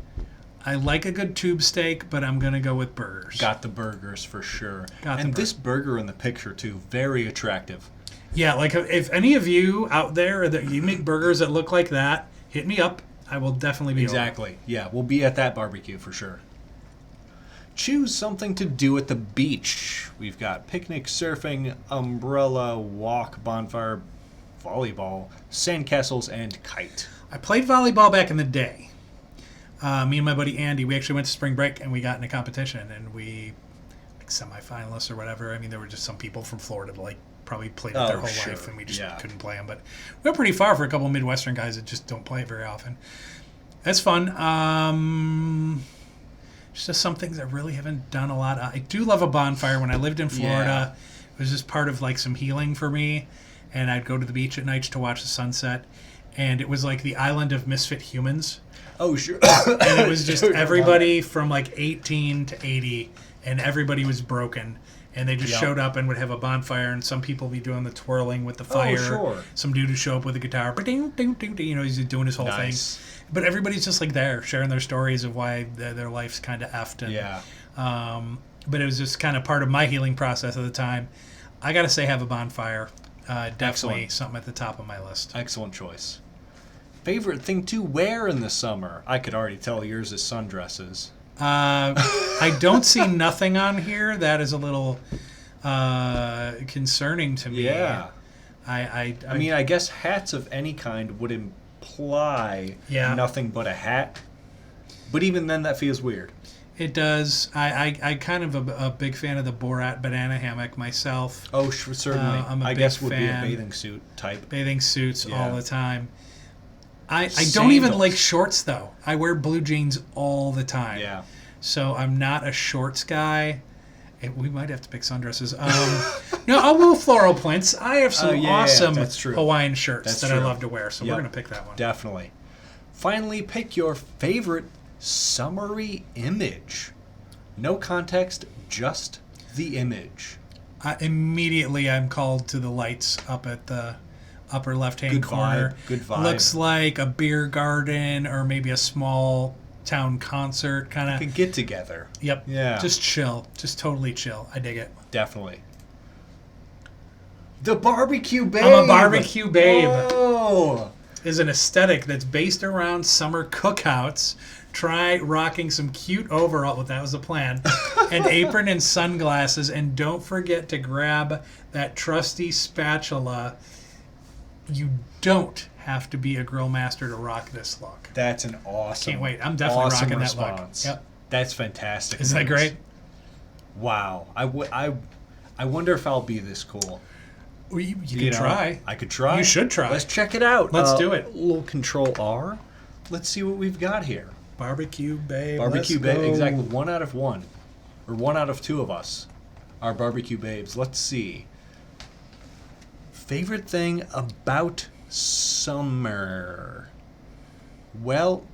I like a good tube steak, but I'm going to go with burgers. Got the burgers for sure. Got the and this burger in the picture, too, very attractive. Yeah, like if any of you out there that you make burgers that look like that, hit me up. I will definitely be Exactly. Yeah, we'll be at that barbecue for sure. Choose something to do at the beach. We've got picnic, surfing, umbrella, walk, bonfire, volleyball, sandcastles, and kite. I played volleyball back in the day. Me and my buddy Andy, we actually went to spring break and we got in a competition and we, like, semifinalists or whatever. I mean, there were just some people from Florida that like probably played it their whole sure. life and we just Yeah. couldn't play them. But we went pretty far for a couple of Midwestern guys that just don't play it very often. That's fun. Just some things I really haven't done a lot. I do love a bonfire. When I lived in Florida, it was just part of like some healing for me. And I'd go to the beach at nights to watch the sunset. And it was like the island of misfit humans. Oh, sure. And it was just everybody from like 18 to 80. And everybody was broken. And they just Yep. showed up and would have a bonfire. And some people be doing the twirling with the fire. sure. Some dude would show up with a guitar. Ba-ding, ding, ding, ding. He's doing his whole Nice. thing. But everybody's just like there, sharing their stories of why their life's kind of effed. And, Yeah. but it was just kind of part of my healing process at the time. I got to say, have a bonfire. Definitely Excellent. something at the top of my list. Excellent choice. Favorite thing to wear in the summer? I could already tell yours is sundresses. I don't see nothing on here. That is a little concerning to me. Yeah. I I mean, I guess hats of any kind would imply Yeah. nothing but a hat. But even then, that feels weird. It does. I kind of a big fan of the Borat banana hammock myself. Oh, certainly. I'm a I big guess would be a fan. bathing suit type. Bathing suits Yeah. all the time. I don't even Sandals. like shorts, though. I wear blue jeans all the time. Yeah. So I'm not a shorts guy. We might have to pick sundresses. No, I'll go floral prints. I have some awesome that's true. Hawaiian shirts That's that I true. love to wear, so Yep. we're going to pick that one. Definitely. Finally, pick your favorite summery image. No context, just the image. Immediately, I'm called to the lights up at the upper left-hand Good corner. vibe. Good vibe. Looks like a beer garden or maybe a small town concert kind Like a of. get together. Yep. Yeah. Just chill. Just totally chill. I dig it. Definitely. The barbecue babe. I'm a barbecue babe. Whoa. Is an aesthetic that's based around summer cookouts. Try rocking some cute overall. Well, that was the plan. An apron and sunglasses, and don't forget to grab that trusty spatula. You don't have to be a grill master to rock this look. That's an awesome. Can't wait. I'm definitely awesome rocking response. that look. Yep. That's fantastic. Isn't that news. great? Wow. I wonder if I'll be this cool. Well, you You can know, try. I could try. You should try. Let's check it out. Let's do it. Little Control R. Let's see what we've got here. Barbecue babe. Barbecue let's babe. go. Exactly. 1 out of 1, or 1 out of 2 of us are barbecue babes. Let's see. Favorite thing about summer? Well,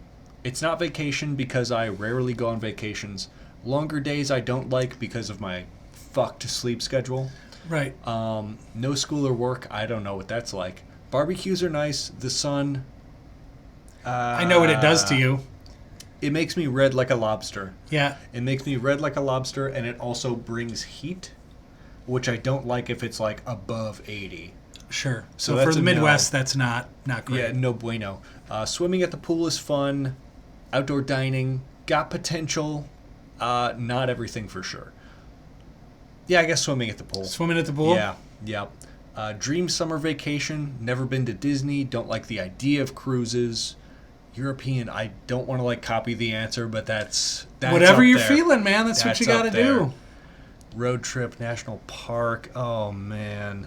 it's not vacation because I rarely go on vacations. Longer days I don't like because of my fucked sleep schedule. Right. No school or work. I don't know what that's like. Barbecues are nice. The sun. I know what it does to you. It makes me red like a lobster. Yeah. It makes me red like a lobster, and it also brings heat, which I don't like if it's like above 80. Sure. So So for that's the a no. Midwest, that's not great. Yeah, no bueno. Swimming at the pool is fun. Outdoor dining got potential. Not everything for sure. Yeah, I guess swimming at the pool. Swimming at the pool? Yeah. Dream summer vacation. Never been to Disney. Don't like the idea of cruises. European. I don't want to like copy the answer, but that's Whatever up you're there. feeling, man. That's what you got to up there. do. Road trip, national park. Oh man,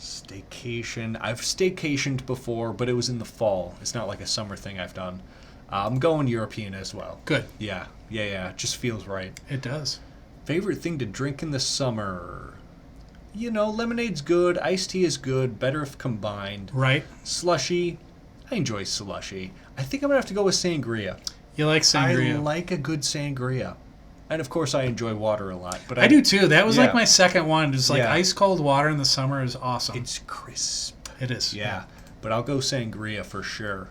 staycation. I've staycationed before, but it was in the fall. It's not like a summer thing I've done. I'm going European as well. Good. Yeah. It just feels right. It does. Favorite thing to drink in the summer? You know, lemonade's good. Iced tea is good. Better if combined. Right. Slushy. I enjoy slushy. I think I'm going to have to go with sangria. You like sangria. I like a good sangria. And of course, I enjoy water a lot. But I do too. That was Yeah. like my second one. Just like Yeah. ice cold water in the summer is awesome. It's crisp. It is. Yeah. But I'll go sangria for sure.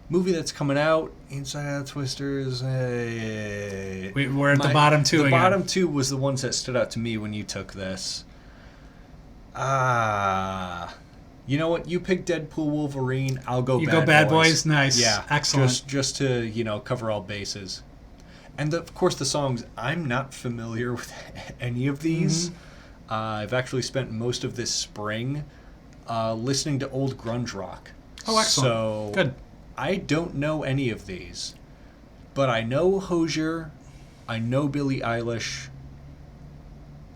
Movie that's coming out, Inside Out Twisters. We're at the bottom two The again. bottom 2 was the ones that stood out to me when you took this. You know what? You pick Deadpool, Wolverine. I'll go. You Bad go Bad Boys. Boys? Nice. Yeah, Excellent. Just to cover all bases, and of course the songs. I'm not familiar with any of these. Mm-hmm. I've actually spent most of this spring listening to old grunge rock. Oh, excellent. So Good. I don't know any of these, but I know Hozier. I know Billie Eilish.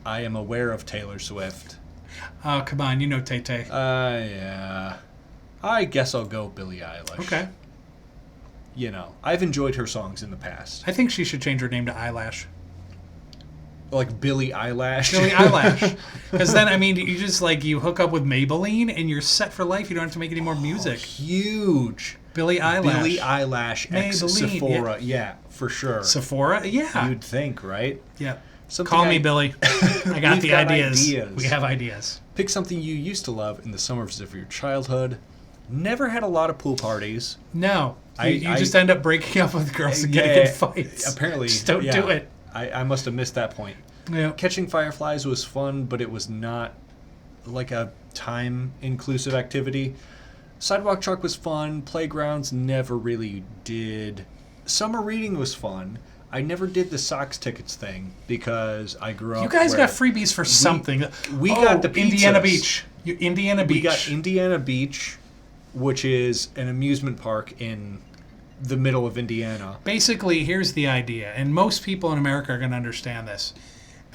I am aware of Taylor Swift. Oh, come on. You know Tay-Tay. Yeah. I guess I'll go Billie Eilish. Okay. You know, I've enjoyed her songs in the past. I think she should change her name to Eyelash. Like Billie Eilish. Billie Eyelash. Because then, I mean, you just like, you hook up with Maybelline and you're set for life. You don't have to make any more music. Huge. Billie Eyelash. Billie Eyelash ex Maybelline, Sephora. Yeah, for sure. Sephora? Yeah. You'd think, right? Yeah. Something Call me Billy. I got We've the got ideas. ideas. We have ideas. Pick something you used to love in the summers of your childhood. Never had a lot of pool parties. No. I- You just end up breaking up with girls and getting in fights. Apparently. Just don't yeah. do it. I must have missed that point. Yeah. Catching fireflies was fun, but it was not like a time-inclusive activity. Sidewalk chalk was fun. Playgrounds never really did. Summer reading was fun. I never did the socks tickets thing because I grew up. You guys where got freebies for something. we got the Indiana pizzas. Beach. Indiana Beach. We got Indiana Beach, which is an amusement park in the middle of Indiana. Basically, here's the idea, and most people in America are going to understand this.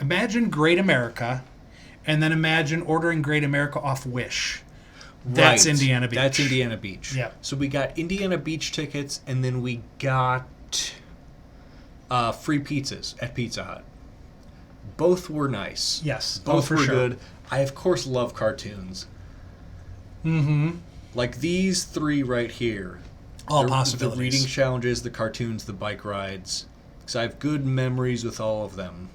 Imagine Great America, and then imagine ordering Great America off Wish. That's Right. Indiana Beach. That's Indiana Beach. Yeah. So we got Indiana Beach tickets, and then we got free pizzas at Pizza Hut. Both were nice. Yes. Both for were sure. good. I, of course, love cartoons. Mm-hmm. Like these three right here. All the possibilities. reading challenges, the cartoons, the bike rides. Because I have good memories with all of them.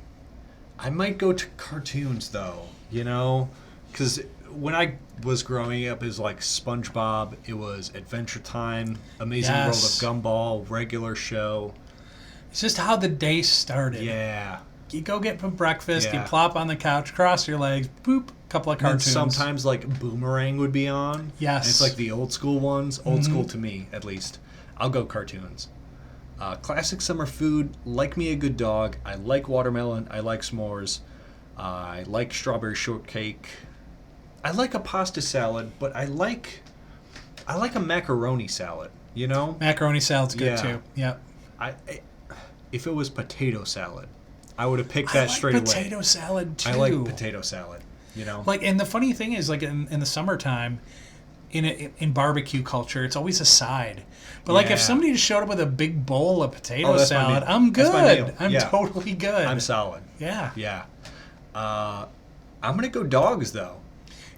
I might go to cartoons, though. You know? Because when I was growing up, it was like SpongeBob. It was Adventure Time, Amazing Yes. World of Gumball, regular show. It's just how the day started. Yeah. You go get breakfast, you Yeah. plop on the couch, cross your legs, boop, couple of And cartoons. sometimes like Boomerang would be on. Yes. And it's like the old school ones. Old school to me, at least. I'll go cartoons. Classic summer food. Like me a good dog. I like watermelon. I like s'mores. I like strawberry shortcake. I like a pasta salad, but I like a macaroni salad. You know, Macaroni salad's good Yeah. too. Yep. If it was potato salad, I would have picked I that like straight away. potato salad too. I like potato salad. You know, Like, and the funny thing is, like in the summertime, in barbecue culture, it's always a side. But like, if Yeah. somebody just showed up with a big bowl of potato that's my salad, meal. I'm That's my good. meal. I'm Yeah. totally good. I'm solid. Yeah. Yeah. I'm gonna go dogs though.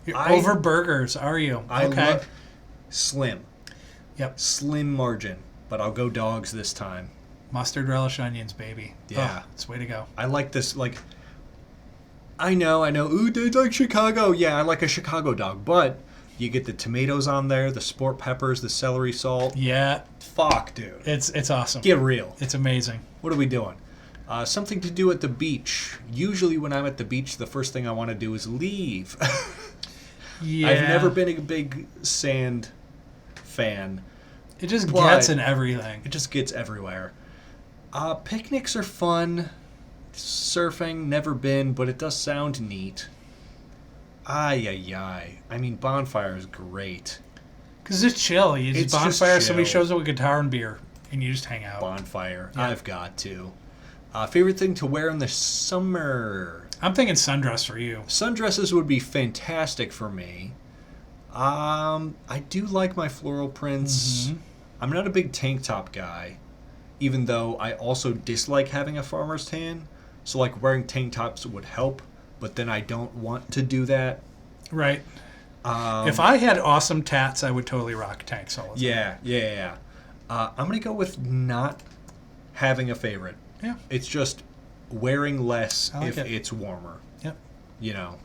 You're I- over burgers, are you? I Okay. love slim, Yep. slim margin, but I'll go dogs this time. Mustard relish onions, baby. Yeah. Oh, it's the way to go. I like this. Like, I know. Ooh, they like Chicago. Yeah, I like a Chicago dog, but you get the tomatoes on there, the sport peppers, the celery salt. Yeah. Fuck, dude. It's awesome. Get real. It's amazing. What are we doing? Something to do at the beach. Usually, when I'm at the beach, the first thing I want to do is leave. Yeah. I've never been a big sand fan. It just but- gets in everything. It just gets everywhere. Picnics are fun. Surfing, never been, but it does sound neat. Ay, ay, ay. I mean, bonfire is great. Because it's chill. You just It's just bonfire, somebody chill. shows up with guitar and beer, and you just hang out. Bonfire. Yeah. I've got to. Favorite thing to wear in the summer? I'm thinking sundress for you. Sundresses would be fantastic for me. I do like my floral prints. Mhm. I'm not a big tank top guy, even though I also dislike having a farmer's tan. So, like, wearing tank tops would help, but then I don't want to do that. Right. If I had awesome tats, I would totally rock tanks all the time. Yeah. I'm going to go with not having a favorite. Yeah. It's just wearing less I like if it. it's warmer. Yep. You know.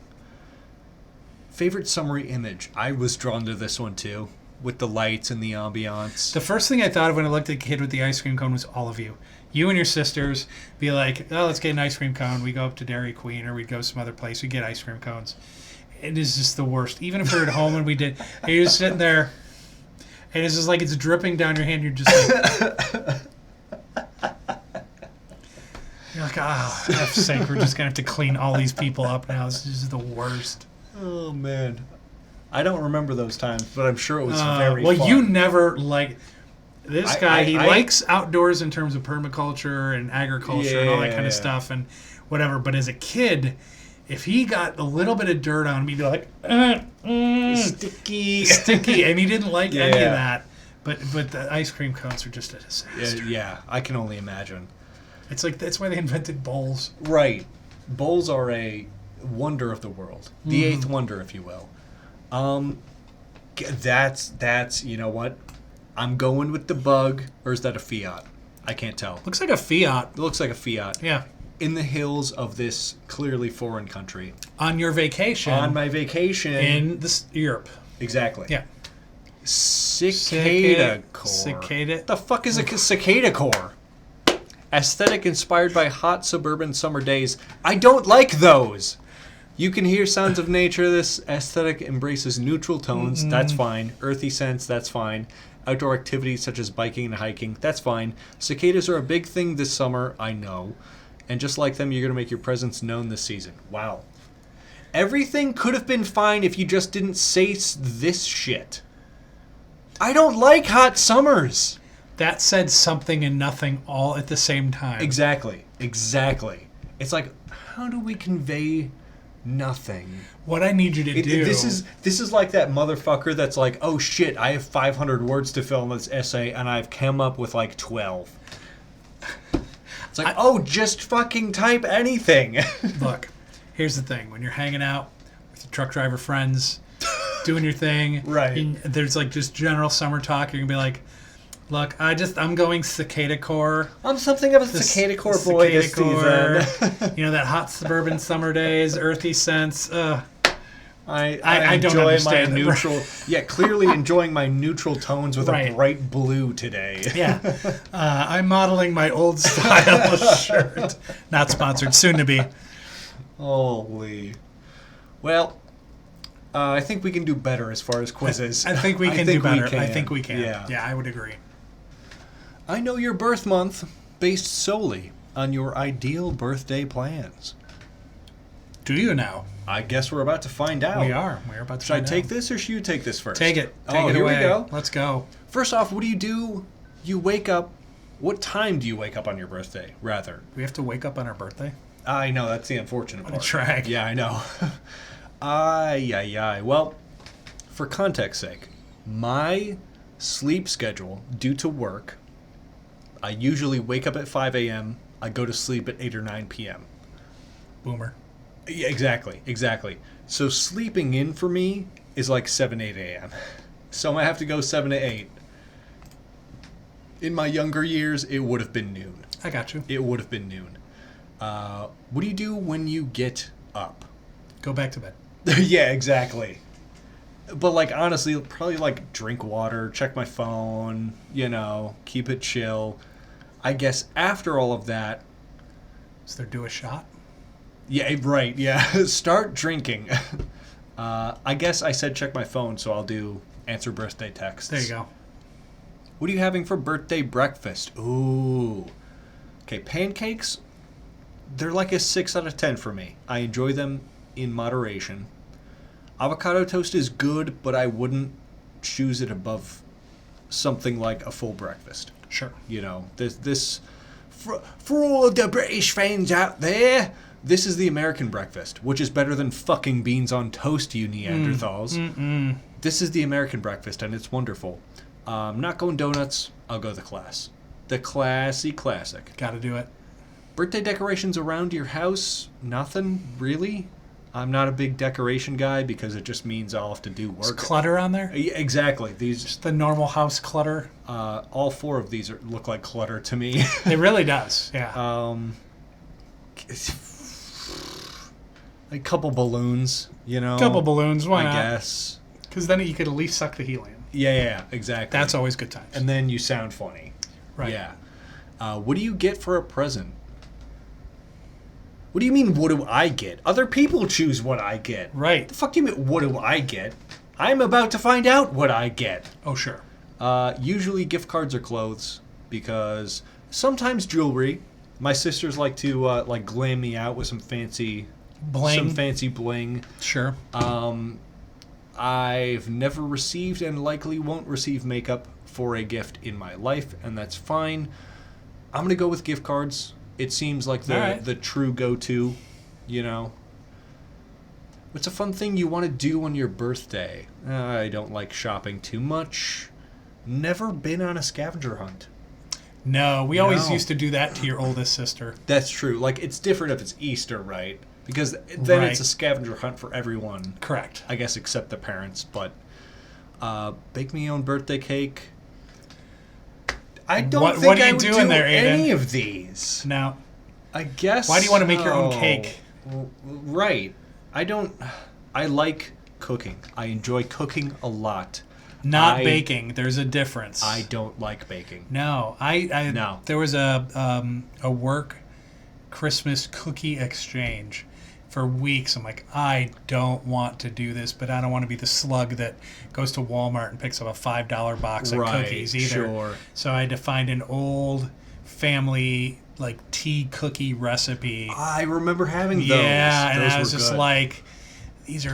Favorite summary image. I was drawn to this one too, with the lights and the ambiance. The first thing I thought of when I looked at the kid with the ice cream cone was all of you. You and your sisters be like, oh, let's get an ice cream cone. We go up to Dairy Queen or we'd go some other place. We get ice cream cones. It is just the worst. Even if we're at home and we did, and you're just sitting there, and it's just like it's dripping down your hand. You're just like, you're like, oh, F sake, we're just gonna have to clean all these people up now. This is the worst. Oh man, I don't remember those times, but I'm sure it was very well, fun. you never like this guy. He I- likes outdoors in terms of permaculture and agriculture and all that kind Yeah. of stuff and whatever. But as a kid, if he got a little bit of dirt on him, he'd be like, sticky. sticky, and he didn't like any of Yeah. that. But the ice cream cones are just a disaster. Yeah, I can only imagine. It's like that's why they invented bowls. Right, bowls are a wonder of the world, the eighth wonder, if you will. That's you know what? I'm going with the Bug, or is that a Fiat? I can't tell. Looks like a Fiat. It looks like a Fiat. Yeah. In the hills of this clearly foreign country. On your vacation. On my vacation. in Europe. Exactly. Yeah. Cicada core. Cicada. The fuck is a cicada core? Aesthetic inspired by hot suburban summer days. I don't like those. You can hear sounds of nature. This aesthetic embraces neutral tones. That's fine. Earthy scents. That's fine. Outdoor activities such as biking and hiking. That's fine. Cicadas are a big thing this summer. I know. And just like them, you're going to make your presence known this season. Wow. Everything could have been fine if you just didn't say this shit. I don't like hot summers. That said something and nothing all at the same time. Exactly. It's like, how do we convey nothing? What I need you to do. This is like that motherfucker that's like, oh shit, I have 500 words to fill in this essay, and I've come up with like 12. It's like, just fucking type anything. Look, here's the thing. When you're hanging out with your truck driver friends, doing your thing, right? There's like just general summer talk. You're gonna be like, look, I'm going cicada core. I'm something of a cicada core boy this season. You know, that hot suburban summer days, earthy scents. I don't enjoy understand my neutral. Yeah, clearly enjoying my neutral tones with a bright blue today. Yeah, I'm modeling my old style shirt. Not sponsored, soon to be. Holy. Well, I think we can do better as far as quizzes. I think we can do better. I think we can. Yeah, I would agree. I know your birth month based solely on your ideal birthday plans. Do you now? I guess we're about to find out. We are. We're about to Should I find out. take this or should you take this first? Take it. Take it here away. we go. Let's go. First off, what do? You wake up. What time do you wake up on your birthday, rather? We have to wake up on our birthday? I know, that's the unfortunate part. What a drag. Yeah, I know. Ay. Well, for context sake, my sleep schedule due to work, I usually wake up at 5 a.m., I go to sleep at 8 or 9 p.m. Boomer. Yeah, exactly. So sleeping in for me is like 7, 8 a.m. So I might have to go 7 to 8. In my younger years, it would have been noon. I got you. It would have been noon. What do you do when you get up? Go back to bed. Yeah, exactly. But like honestly, probably like drink water, check my phone, keep it chill. I guess after all of that, Is there do a shot? yeah, right, yeah. Start drinking. I guess I said check my phone, so I'll do answer birthday texts. There you go. What are you having for birthday breakfast? Ooh. Okay, pancakes, they're like a 6 out of 10 for me. I enjoy them in moderation. Avocado toast is good, but I wouldn't choose it above something like a full breakfast. Sure. This for all the British fans out there, this is the American breakfast, which is better than fucking beans on toast, you Neanderthals. This is the American breakfast, and it's wonderful. Not going donuts, I'll go the classy classic. Gotta do it. Birthday decorations around your house? Nothing, really? I'm not a big decoration guy because it just means I'll have to do work. Is clutter on there? Yeah, exactly. These Just the normal house clutter? all 4 of these look like clutter to me. It really does, yeah. A couple balloons, Couple balloons, why I not? guess. Because then you could at least suck the helium. Yeah, exactly. That's always good times. And then you sound funny. Right. Yeah. What do you get for a present? What do you mean, what do I get? Other people choose what I get. Right. The fuck do you mean, what do I get? I'm about to find out what I get. Oh, sure. Usually gift cards or clothes, because sometimes jewelry. My sisters like to glam me out with some fancy bling. Sure. I've never received and likely won't receive makeup for a gift in my life, and that's fine. I'm going to go with gift cards. It seems like the true go-to, What's a fun thing you want to do on your birthday? I don't like shopping too much. Never been on a scavenger hunt. No, we always used to do that to your oldest sister. That's true. Like, it's different if it's Easter, right? Because then it's a scavenger hunt for everyone. Correct. I guess except the parents. But bake me your own birthday cake. I don't think what are I you would doing do there, Aiden? any of these. Now, I guess. why do you want to make your own cake? Right. I like cooking. I enjoy cooking a lot. Not baking. There's a difference. I don't like baking. No, No. There was a work Christmas cookie exchange for weeks. I'm like, I don't want to do this, but I don't want to be the slug that goes to Walmart and picks up a $5 box of cookies either. Sure. So I had to find an old family tea cookie recipe. I remember having those. Yeah, and those I was were just good. like, these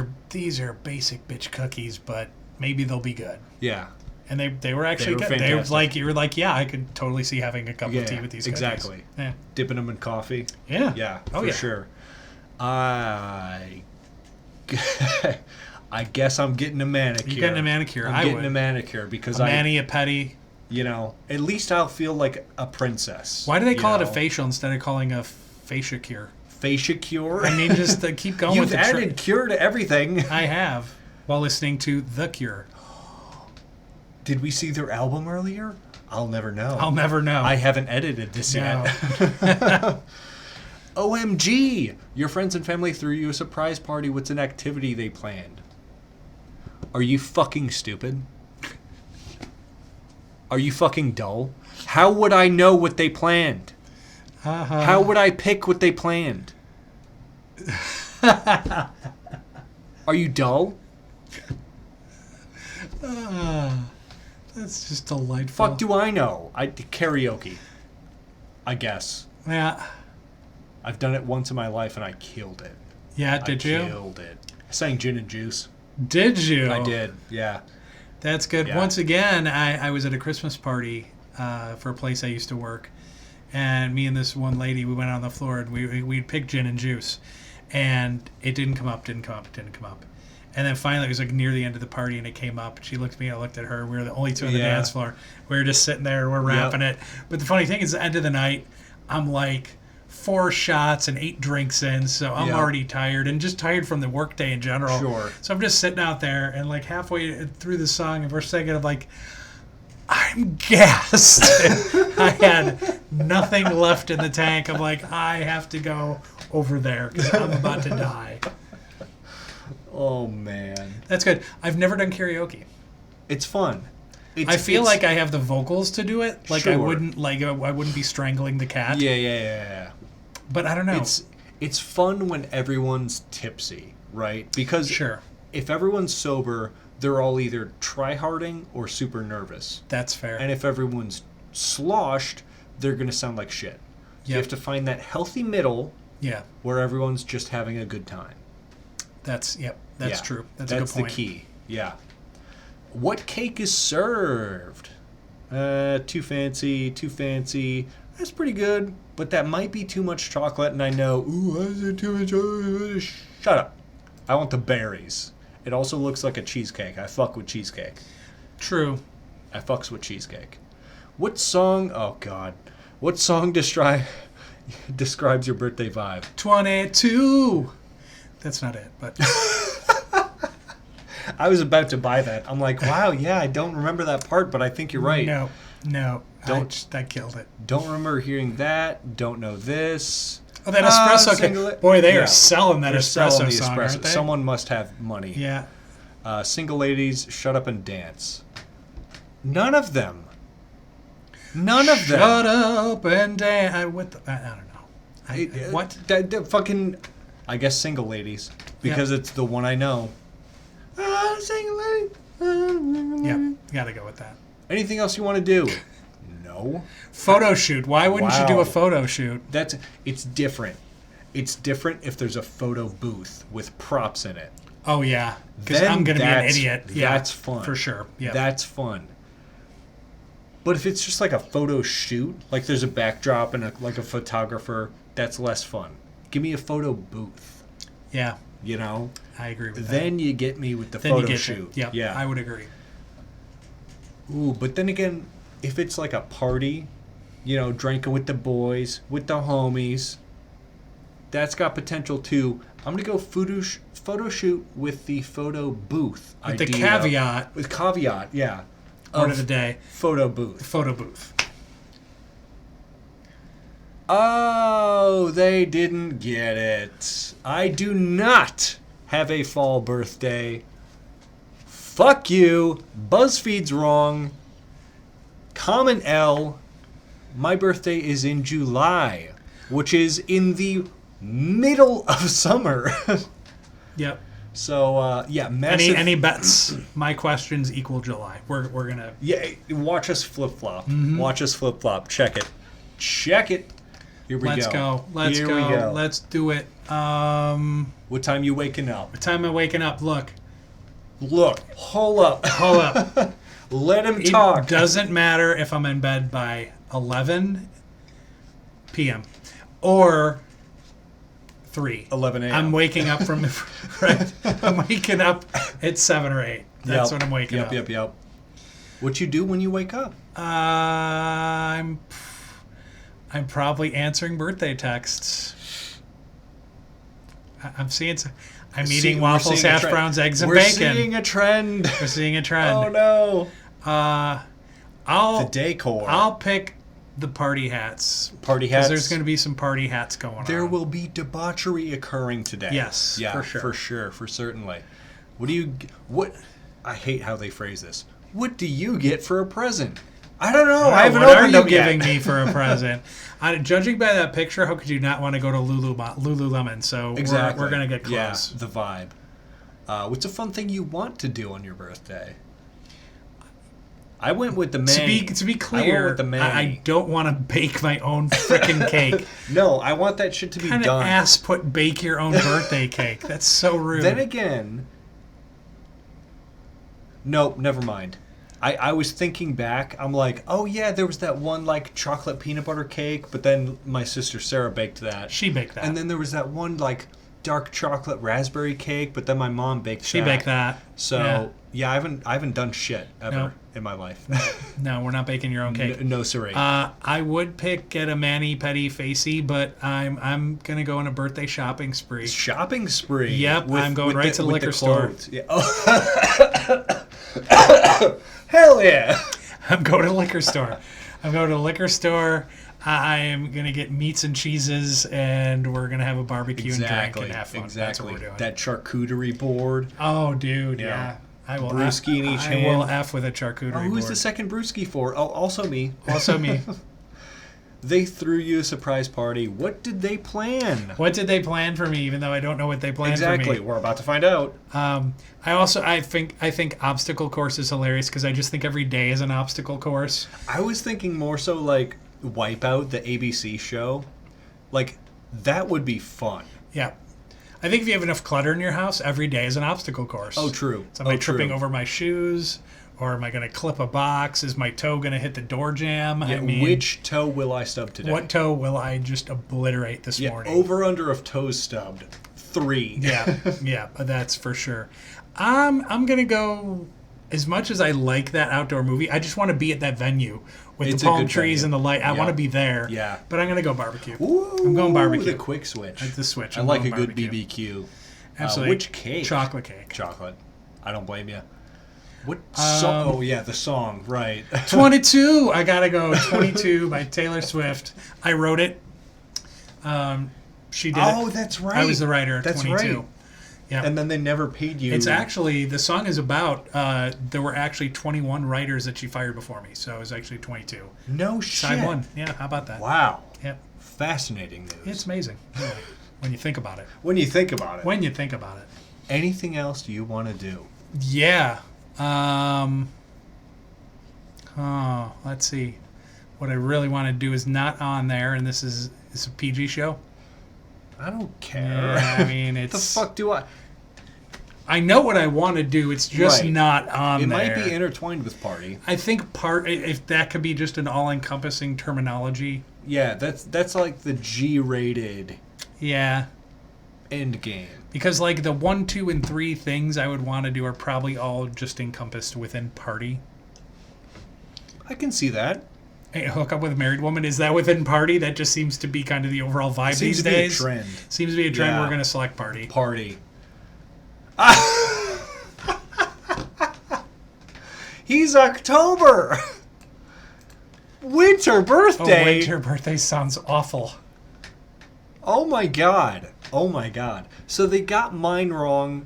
are basic bitch cookies, but maybe they'll be good. Yeah. And they were actually They were good. They were fantastic. like, you were like, yeah, I could totally see having a cup Yeah, of tea with these guys. exactly. Yeah. Dipping them in coffee. Yeah. Yeah, Oh, for yeah. sure. I guess I'm getting a manicure. You're getting a manicure. I'm I getting would. a manicure because A mani, a pedi. at least I'll feel like a princess. Why do they call it a know? facial instead of calling a fascia cure? Fascia cure? I mean, just keep going You've with the added cure to everything. I have, while listening to The Cure. Did we see their album earlier? I'll never know. I'll never know. I haven't edited this yet. OMG! Your friends and family threw you a surprise party. What's an activity they planned? Are you fucking stupid? Are you fucking dull? How would I know what they planned? How would I pick what they planned? Are you dull? That's just delightful. Fuck do I know? Karaoke. I guess. Yeah. I've done it once in my life and I killed it. Yeah, did you? Killed it. I sang Gin and Juice. Did you? I did, yeah. That's good. Yeah. Once again, I was at a Christmas party for a place I used to work. And me and this one lady, we went out on the floor and we'd pick gin and juice. And it didn't come up. And then finally, it was like near the end of the party, and it came up. She looked at me, I looked at her. We were the only two on the Yeah. dance floor. We were just sitting there, we're rapping it. But the funny thing is, the end of the night, I'm like 4 shots and 8 drinks in, so I'm Yeah. already tired, and just tired from the workday in general. Sure. So I'm just sitting out there, and like halfway through the song, and we're singing, I'm like, I'm gassed. I had nothing left in the tank. I'm like, I have to go over there because I'm about to die. Oh, man. That's good. I've never done karaoke. It's fun. I feel like I have the vocals to do it. Like I Sure. wouldn't be strangling the cat. Yeah. But I don't know. It's fun when everyone's tipsy, right? Because Sure. if everyone's sober, they're all either try-harding or super nervous. That's fair. And if everyone's sloshed, they're going to sound like shit. So you Yep. have to find that healthy middle Yeah. where everyone's just having a good time. That's Yeah. true. That's a good point. the key. Yeah. What cake is served? Too fancy. That's pretty good, but that might be too much chocolate, and I know, ooh, why is it too much chocolate? Shut up. I want the berries. It also looks like a cheesecake. I fuck with cheesecake. True. I fucks with cheesecake. What song, oh God, what song describes your birthday vibe? 22. That's not it, but I was about to buy that. I'm like, wow, yeah, I don't remember that part, but I think you're right. No. Don't- I killed it. Don't remember hearing that. Don't know this. Oh, that espresso cake. Boy, they are selling that They're espresso selling the song, aren't they? Someone must have money. Yeah. Single ladies, shut up and dance. None of them. None of them. Shut up and dance. I don't know. What? Fucking, I guess single ladies, because it's the one I know. Single lady. Yeah, gotta go with that. Anything else you want to do? No. Photo shoot. Why wouldn't you do Wow. a photo shoot? It's different. It's different if there's a photo booth with props in it. Oh yeah, because Then I'm gonna be an that's- idiot. Yeah, that's fun. for sure. Yeah, That's fun. But if it's just like a photo shoot, like there's a backdrop and like a photographer, that's less fun. Give me a photo booth, yeah, you know? I agree with that. Then you get me with the Then you photo get shoot. it. Yeah, I would agree. Ooh, but then again, if it's like a party, you know, drinking with the boys, with the homies, that's got potential too. I'm going to go photo shoot with the photo booth With the idea. caveat. With caveat, yeah. Word of the day. Photo booth. Photo booth. Oh, they didn't get it. I do not have a fall birthday. Fuck you. BuzzFeed's wrong. Common L. My birthday is in July, which is in the middle of summer. Yep. So, yeah, massive. Any bets? My questions equal July. We're gonna. Yeah, watch us flip-flop. Mm-hmm. Watch us flip-flop. Check it. Check it. Here we Let's go. Let's Here go. we go. Let's do it. What time you waking up? What time am I waking up? Look. Look, hold up. Hold up. Let him talk. It doesn't matter if I'm in bed by 11 p.m. or 3. 11 a.m. I'm waking up from right. I'm waking up at 7 or 8. That's when I'm waking up. Yep. What you do when you wake up? I'm probably answering birthday texts. I'm eating waffles, hash browns, eggs, and bacon. We're seeing a trend. We're seeing a trend. Oh no. The decor. I'll pick the party hats. Party hats. There's going to be some party hats going on. There will be debauchery occurring today. Yes, yeah, for sure. for certainly. What? I hate how they phrase this. What do you get for a present? I don't know. I haven't what opened are you them giving yet. me for a present? Judging by that picture, how could you not want to go to Lululemon? So Exactly. we're going to get close. Yeah, the vibe. What's a fun thing you want to do on your birthday? I went with the Manny. To be I clear, went with the Manny. I don't want to bake my own freaking cake. No, I want that shit to be Kind of done. ass bake your own birthday cake. That's so rude. Then again, nope, never mind. I was thinking back. I'm like, oh yeah, there was that one like chocolate peanut butter cake, but then my sister Sarah baked that. She baked that. And then there was that one like dark chocolate raspberry cake, but then my mom baked that. She baked that. So yeah, I haven't done shit ever in my life. No, we're not baking your own cake. No siree. I would get a mani pedi facey, but I'm gonna go on a birthday shopping spree. Shopping spree. Yep, I'm going right to the liquor store. Yeah. Oh. Hell yeah! I'm going to the liquor store. I am gonna get meats and cheeses, and we're gonna have a barbecue and drink and have fun. That's what we're doing. That charcuterie board. Oh, dude, yeah. I will brewski in each hand. I will F with a charcuterie board. Who's the second brewski for? Oh, also me. Also me. They threw you a surprise party. What did they plan? What did they plan for me? Even though I don't know what they planned for me. Exactly. We're about to find out. I think obstacle course is hilarious because I just think every day is an obstacle course. I was thinking more so like Wipeout, the ABC show. Like that would be fun. Yeah. I think if you have enough clutter in your house, every day is an obstacle course. Oh, true. So am I tripping over my shoes? Or am I going to clip a box? Is my toe going to hit the door jam? Yeah, which toe will I stub today? What toe will I just obliterate this morning? Over under of toes stubbed. 3. Yeah, that's for sure. I'm going to go, as much as I like that outdoor movie, I just want to be at that venue with the palm trees and the light. I want to be there. Yeah. But I'm going to go barbecue. Ooh, I'm going barbecue. The quick switch. The switch. I like a good BBQ. Absolutely. Which cake? Chocolate cake. Chocolate. I don't blame you. What song? Oh, yeah, the song, right. 22. I got to go. 22 by Taylor Swift. I wrote it. She did it. Oh, that's right. I was the writer of 22. Right. Yeah. And then they never paid you. It's actually, the song is about, there were actually 21 writers that she fired before me. So it was actually 22. No shit. Side 1. Yeah, how about that? Wow. Yep. Fascinating news. It's amazing. Really, when you think about it. When you think about it. Anything else you want to do? Yeah. Let's see. What I really want to do is not on there, and this is a PG show. I don't care. Yeah, I mean, it's... What the fuck do I... I know what I want to do. It's just not on there. It might be intertwined with party. I think if that could be just an all-encompassing terminology. Yeah, that's like the G-rated. Yeah. End game. Because like the 1, 2, and 3 things I would want to do are probably all just encompassed within party. I can see that. Hey, hook up with a married woman, is that within party? That just seems to be kind of the overall vibe these days. Seems to be a trend. Seems to be a trend. Yeah. We're going to select party. Party. He's October. Winter birthday. Oh, winter birthday sounds awful. Oh my god. So they got mine wrong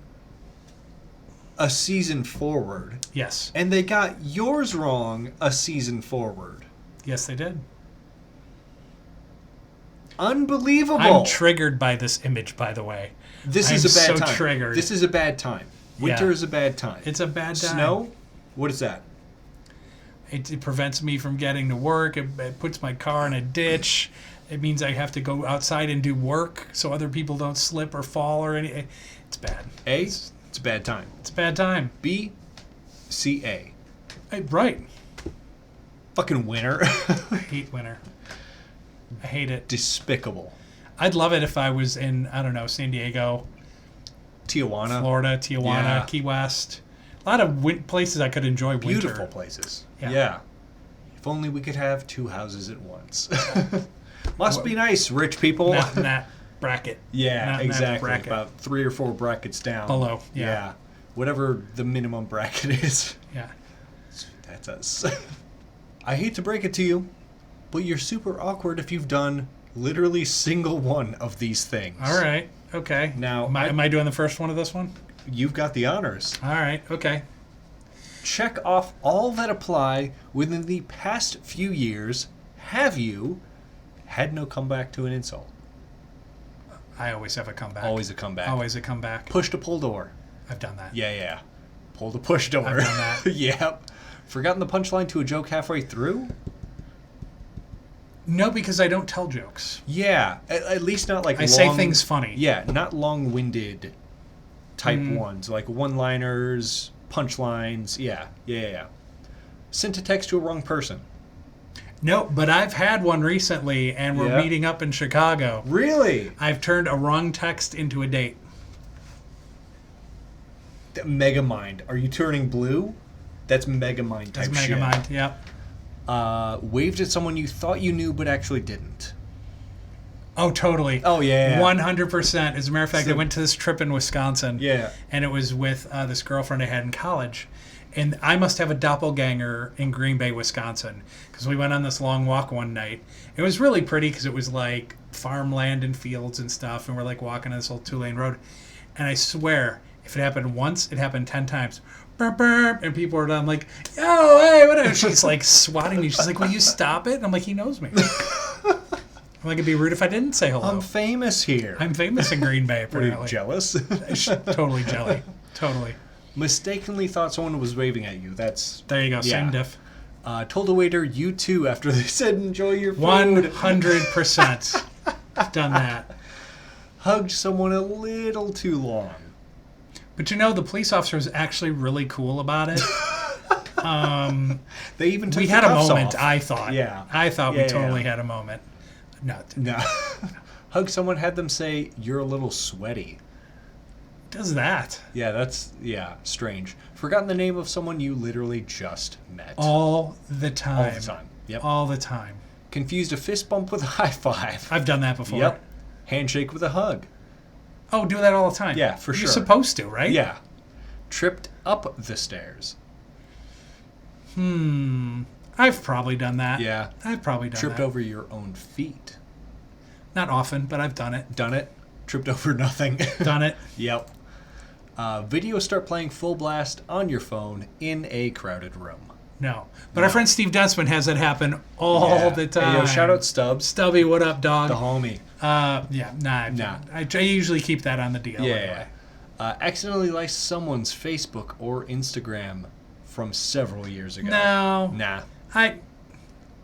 a season forward. Yes. And they got yours wrong a season forward. Yes, they did. Unbelievable. I'm triggered by this image, by the way. This is a bad time. Triggered. This is a bad time. Winter is a bad time. It's a bad time. Snow? What is that? It prevents me from getting to work. It puts my car in a ditch. It means I have to go outside and do work so other people don't slip or fall or anything. It's bad. A, it's a bad time. It's a bad time. B, C-A. Right. Fucking winter. I hate winter. I hate it. Despicable. I'd love it if I was in, I don't know, San Diego, Tijuana. Florida, Tijuana, Yeah. Key West. A lot of places I could enjoy winter. Beautiful places. Yeah. If only we could have 2 houses at once. Must be nice, rich people. Not in that bracket. Yeah, Not in that exactly. bracket. About 3 or 4 brackets down. Below, yeah. Whatever the minimum bracket is. Yeah. That's us. I hate to break it to you, but you're super awkward if you've done literally single one of these things. All right. Okay. Now, am I doing the first one of this one? You've got the honors. All right. Okay. Check off all that apply within the past few years. Have you had no comeback to an insult? I always have a comeback. Always a comeback. Always a comeback. Push to pull door. I've done that. Yeah. Pull to push door. I've done that. Yep. Forgotten the punchline to a joke halfway through? No, because I don't tell jokes. Yeah. At least not like I say things funny. Yeah, not long-winded type ones. Like one-liners, punchlines. Yeah. Sent a text to a wrong person. No, but I've had one recently, and we're Yeah. meeting up in Chicago. Really? I've turned a wrong text into a date. Megamind. Are you turning blue? That's Megamind type That's shit. Megamind. Yep. Waved at someone you thought you knew but actually didn't. Oh, totally. Oh, yeah. 100%. As a matter of fact, I went to this trip in Wisconsin. Yeah. And it was with this girlfriend I had in college. And I must have a doppelganger in Green Bay, Wisconsin. Because we went on this long walk one night. It was really pretty because it was like farmland and fields and stuff. And we're like walking on this old 2-lane road. And I swear, if it happened once, it happened 10 times. Burp, burp, and people are done like, yo, hey, whatever. She's like swatting me. She's like, will you stop it? And I'm like, he knows me. I'm like, it'd be rude if I didn't say hello. I'm famous here. I'm famous in Green Bay, What, are apparently. you jealous? Totally jelly. Totally. Mistakenly thought someone was waving at you. That's There you go. Same Yeah. diff. told a waiter you too after they said enjoy your food. 100% done that. Hugged someone a little too long. But you know, the police officer was actually really cool about it. They even took We the had a cuffs moment, off. I thought. Yeah. I thought Yeah, we totally yeah. had a moment. No, No. Hug someone, had them say you're a little sweaty. does that Yeah, strange. Forgotten the name of someone you literally just met. all the time. All the time. Yep. All the time. Confused a fist bump with a high five. I've done that before. Yep. Handshake with a hug. Oh, do that all the time. Yeah, for sure. You're supposed to, right? Yeah. Tripped up the stairs. I've probably done that. Yeah. I've probably done Tripped that. over your own feet. Not often, but I've done it. Done it. Tripped over nothing. Done it. Yep. Videos start playing full blast on your phone in a crowded room. No. But our friend Steve Dunsman has that happen all Yeah. the time. Hey, yo, shout out Stubbs, Stubby, what up, dog? the homie. Nah. I usually keep that on the DL. Yeah. Anyway. Accidentally liked someone's Facebook or Instagram from several years ago. No. Nah. I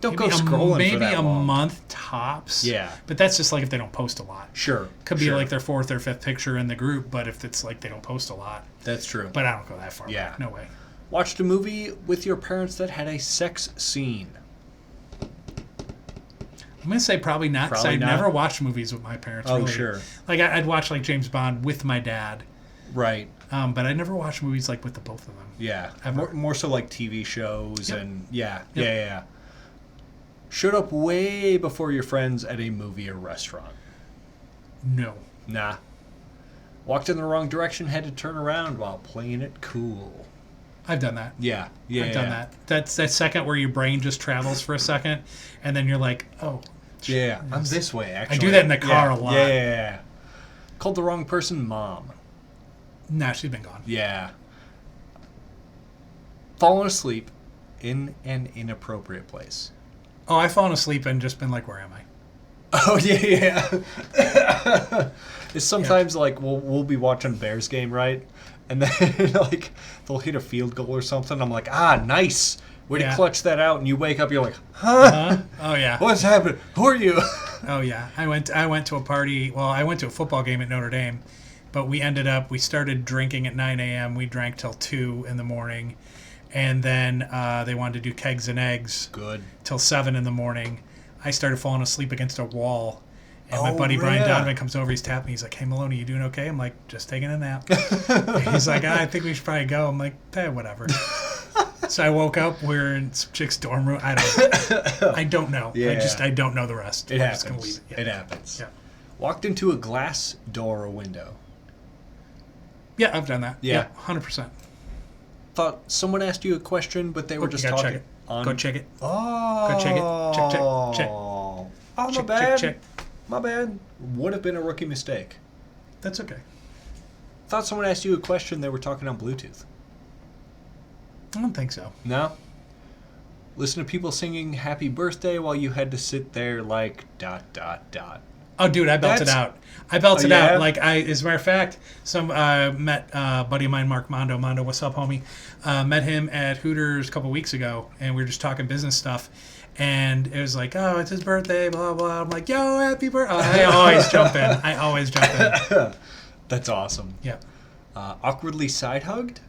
Don't go maybe scrolling maybe for that a long. month tops. Yeah. But that's just like if they don't post a lot. Sure. Could be sure. like their 4th or 5th picture in the group, but if it's like they don't post a lot. That's true. But I don't go that far Yeah. back. No way. Watched a movie with your parents that had a sex scene. I'm going to say probably not, because Probably I not. never watched movies with my parents. Oh, really. sure. Like, I'd watch, like, James Bond with my dad, Right. but I never watched movies, like, with the both of them. Yeah. Ever. More so like TV shows Yep. and yeah. Yep. Yeah. Showed up way before your friends at a movie or restaurant. No. Nah. Walked in the wrong direction, had to turn around while playing it cool. I've done that. Yeah. I've done that. That's that second where your brain just travels for a second, and then you're like, oh. Yeah. I'm this way, actually. I do that in the car Yeah. a lot. Yeah. Called the wrong person mom. Nah, she's been gone. Yeah. Fallen asleep in an inappropriate place. Oh, I've fallen asleep and just been like, where am I? Oh, yeah. It's sometimes like we'll be watching Bears game, right? And then like they'll hit a field goal or something. I'm like, nice. Way to Yeah. clutch that out. And you wake up, you're like, huh? Oh, yeah. What's happening? Who are you? Oh, yeah. I went to a party. Well, I went to a football game at Notre Dame, but we started drinking at 9 a.m. We drank till 2 in the morning. And then they wanted to do kegs and eggs. Good. Till 7 in the morning. I started falling asleep against a wall. And my Oh, buddy Brian yeah. Donovan comes over, he's tapping me. He's like, "Hey, Maloney, you doing okay?" I'm like, "Just taking a nap." And he's like, "I think we should probably go." I'm like, whatever. So I woke up, we're in some chick's dorm room. I don't know. Yeah. I don't know the rest. It We're happens. just gonna leave it. Yeah. It happens. Yeah. Walked into a glass door or window. Yeah, I've done that. Yeah. 100%. Thought someone asked you a question, but they were You just gotta talking check it. on. Go check it. Oh. Go check it. Check. Oh, my Check, bad. check. My bad. Would have been a rookie mistake. That's okay. Thought someone asked you a question. They were talking on Bluetooth. I don't think so. No. Listen to people singing "Happy Birthday" while you had to sit there like ... Oh, dude, I belted That's- out. I belted Oh, yeah? out. Like, as a matter of fact, met a buddy of mine, Mark Mondo. Mondo, what's up, homie? Met him at Hooters a couple weeks ago, and we were just talking business stuff. And it was like, "Oh, it's his birthday, blah, blah." I'm like, "Yo, happy birthday." I always jump in. That's awesome. Yeah. Awkwardly side hugged?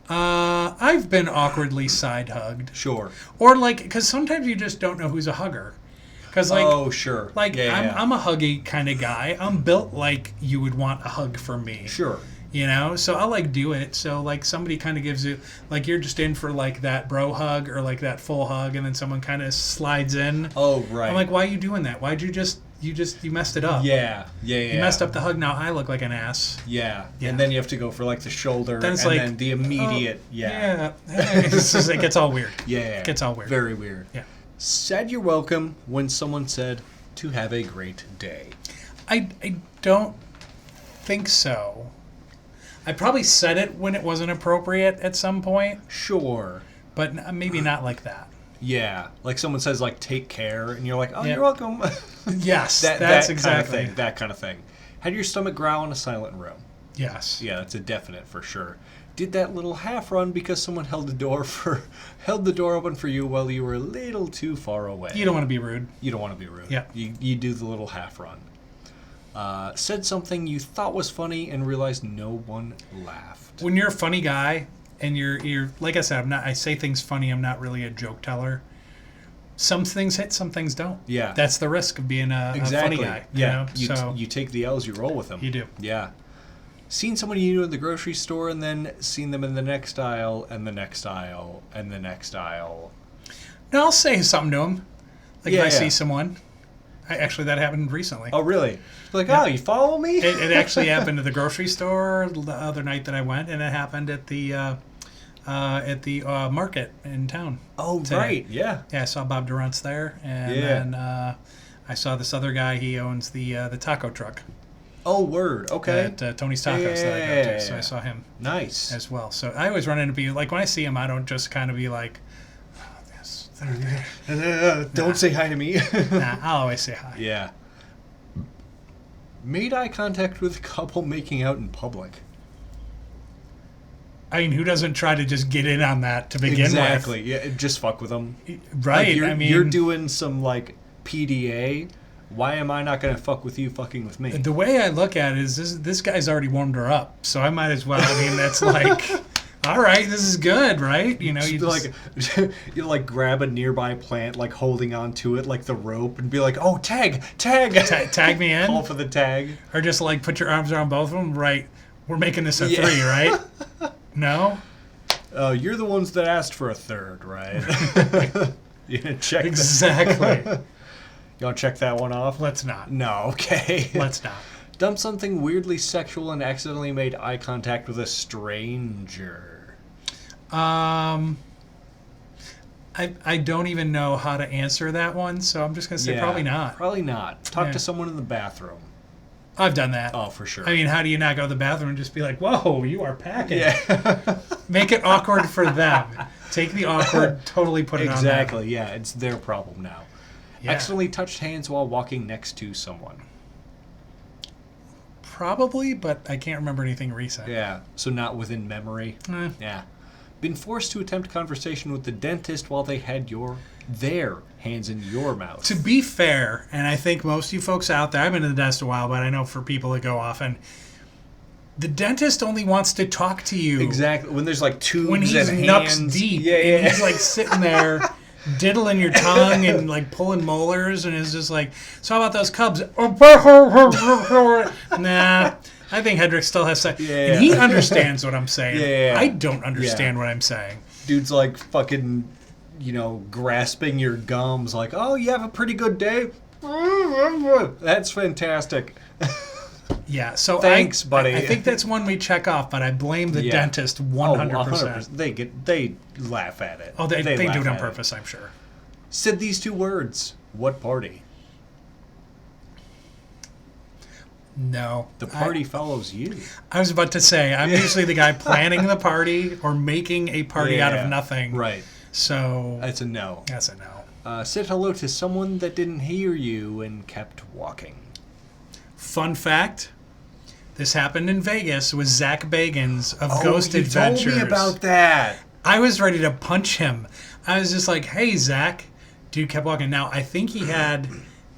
I've been awkwardly side hugged. Sure. Or, like, because sometimes you just don't know who's a hugger. Because, like, oh, sure. Like, yeah. I'm a huggy kind of guy. I'm built like you would want a hug from me. Sure. You know? So I'll, like, do it. So, like, somebody kind of gives you, like, you're just in for, like, that bro hug or, like, that full hug, and then someone kind of slides in. Oh, right. I'm like, why are you doing that? Why'd you messed it up. Yeah. You messed up the hug. Now I look like an ass. Yeah. Yeah. And then you have to go for, like, the shoulder Then it's and like, then the immediate, Yeah. It's just, it gets all weird. Yeah. It gets all weird. Very weird. Yeah. Said you're welcome when someone said to have a great day. I don't think so. I probably said it when it wasn't appropriate at some point, Sure. but maybe not like that. Yeah. Like someone says, like, take care, and you're like, oh, Yeah. you're welcome. Yes, that that's kind exactly. of thing. That kind of thing. Had your stomach growl in a silent room? Yes. Yeah, that's a definite for sure. Did that little half run because someone held the door open for you while you were a little too far away. You don't want to be rude. You don't want to be rude. Yeah. You do the little half run. Said something you thought was funny and realized no one laughed. When you're a funny guy and you're like I said, I say things funny. I'm not really a joke teller. Some things hit, some things don't. Yeah. That's the risk of being a funny guy. Yeah. You know? You take the L's, you roll with them. You do. Yeah. Seen someone you knew in the grocery store and then seen them in the next aisle and the next aisle and the next aisle. No, I'll say something to him. Like Yeah, if I yeah. see someone. Actually, that happened recently. Oh, really? Like, Yeah. oh, you follow me? It actually happened at the grocery store the other night that I went, and it happened at the market in town. Oh, today. right. Yeah. Yeah, I saw Bob Durant's there, and Yeah. then I saw this other guy. He owns the taco truck Oh, word. Okay. at Tony's Tacos that I go to. So I saw him Nice. as well. So I always run into people. Like when I see him, I don't just kind of be like, oh, yes, they're there. Don't say hi to me. Nah, I'll always say hi. Yeah. Made eye contact with a couple making out in public. I mean, who doesn't try to just get in on that to begin Exactly. Yeah, just fuck with them. with? Right. Like, you're, I mean, you're doing some like PDA. Why am I not going to fuck with you fucking with me? the way I look at it is this guy's already warmed her up, so I might as well. I mean, that's like, all right, this is good, right? You know, you just, like you like grab a nearby plant, like holding on to it like the rope, and be like, "Oh, tag!" tag me in, Call for the tag. or just like put your arms around both of them. Right, we're making this a Yeah. 3, right? No, You're the ones that asked for a third, right? You gonna check exactly. You want to check that one off? Let's not. No, okay. Let's not. Done something weirdly sexual and accidentally made eye contact with a stranger. I don't even know how to answer that one, so I'm just gonna say probably not. Probably not. Talk Yeah. to someone in the bathroom. I've done that. Oh, for sure. I mean, how do you not go to the bathroom and just be like, "Whoa, you are packing"? yeah. Make it awkward for them. Take the awkward, totally put it on them. Exactly. Yeah, it's their problem now. Yeah. Accidentally touched hands while walking next to someone. Probably, but I can't remember anything recent. Yeah. So not within memory. Eh. Yeah. Been forced to attempt conversation with the dentist while they had their hands in your mouth. To be fair, and I think most of you folks out there, I've been to the dentist a while, but I know for people that go often, The dentist only wants to talk to you. Exactly. When there's like tubes When he's and nuts hands. deep. Yeah, And yeah. he's like sitting there diddling your tongue and like pulling molars and is just like, so how about those Cubs? Nah. I think Hedrick still has to. Yeah. And he understands what I'm saying. Yeah. I don't understand what I'm saying. Dude's like fucking, grasping your gums like, oh, you have a pretty good day? That's fantastic. Yeah, so Thanks, buddy. I think that's one we check off, but I blame the dentist 100%. They laugh at it. Oh, they do laugh it on at purpose, I'm sure. Said these two words. What party? No. The party follows you. I was about to say, I'm usually the guy planning the party or making a party out of nothing. Right. So That's a no. that's a no. Said hello to someone that didn't hear you and kept walking. Fun fact, this happened in Vegas with Zach Bagans of Ghost you Adventures. told me about that. I was ready to punch him. I was just like, hey, Zach. Dude kept walking. Now, I think he had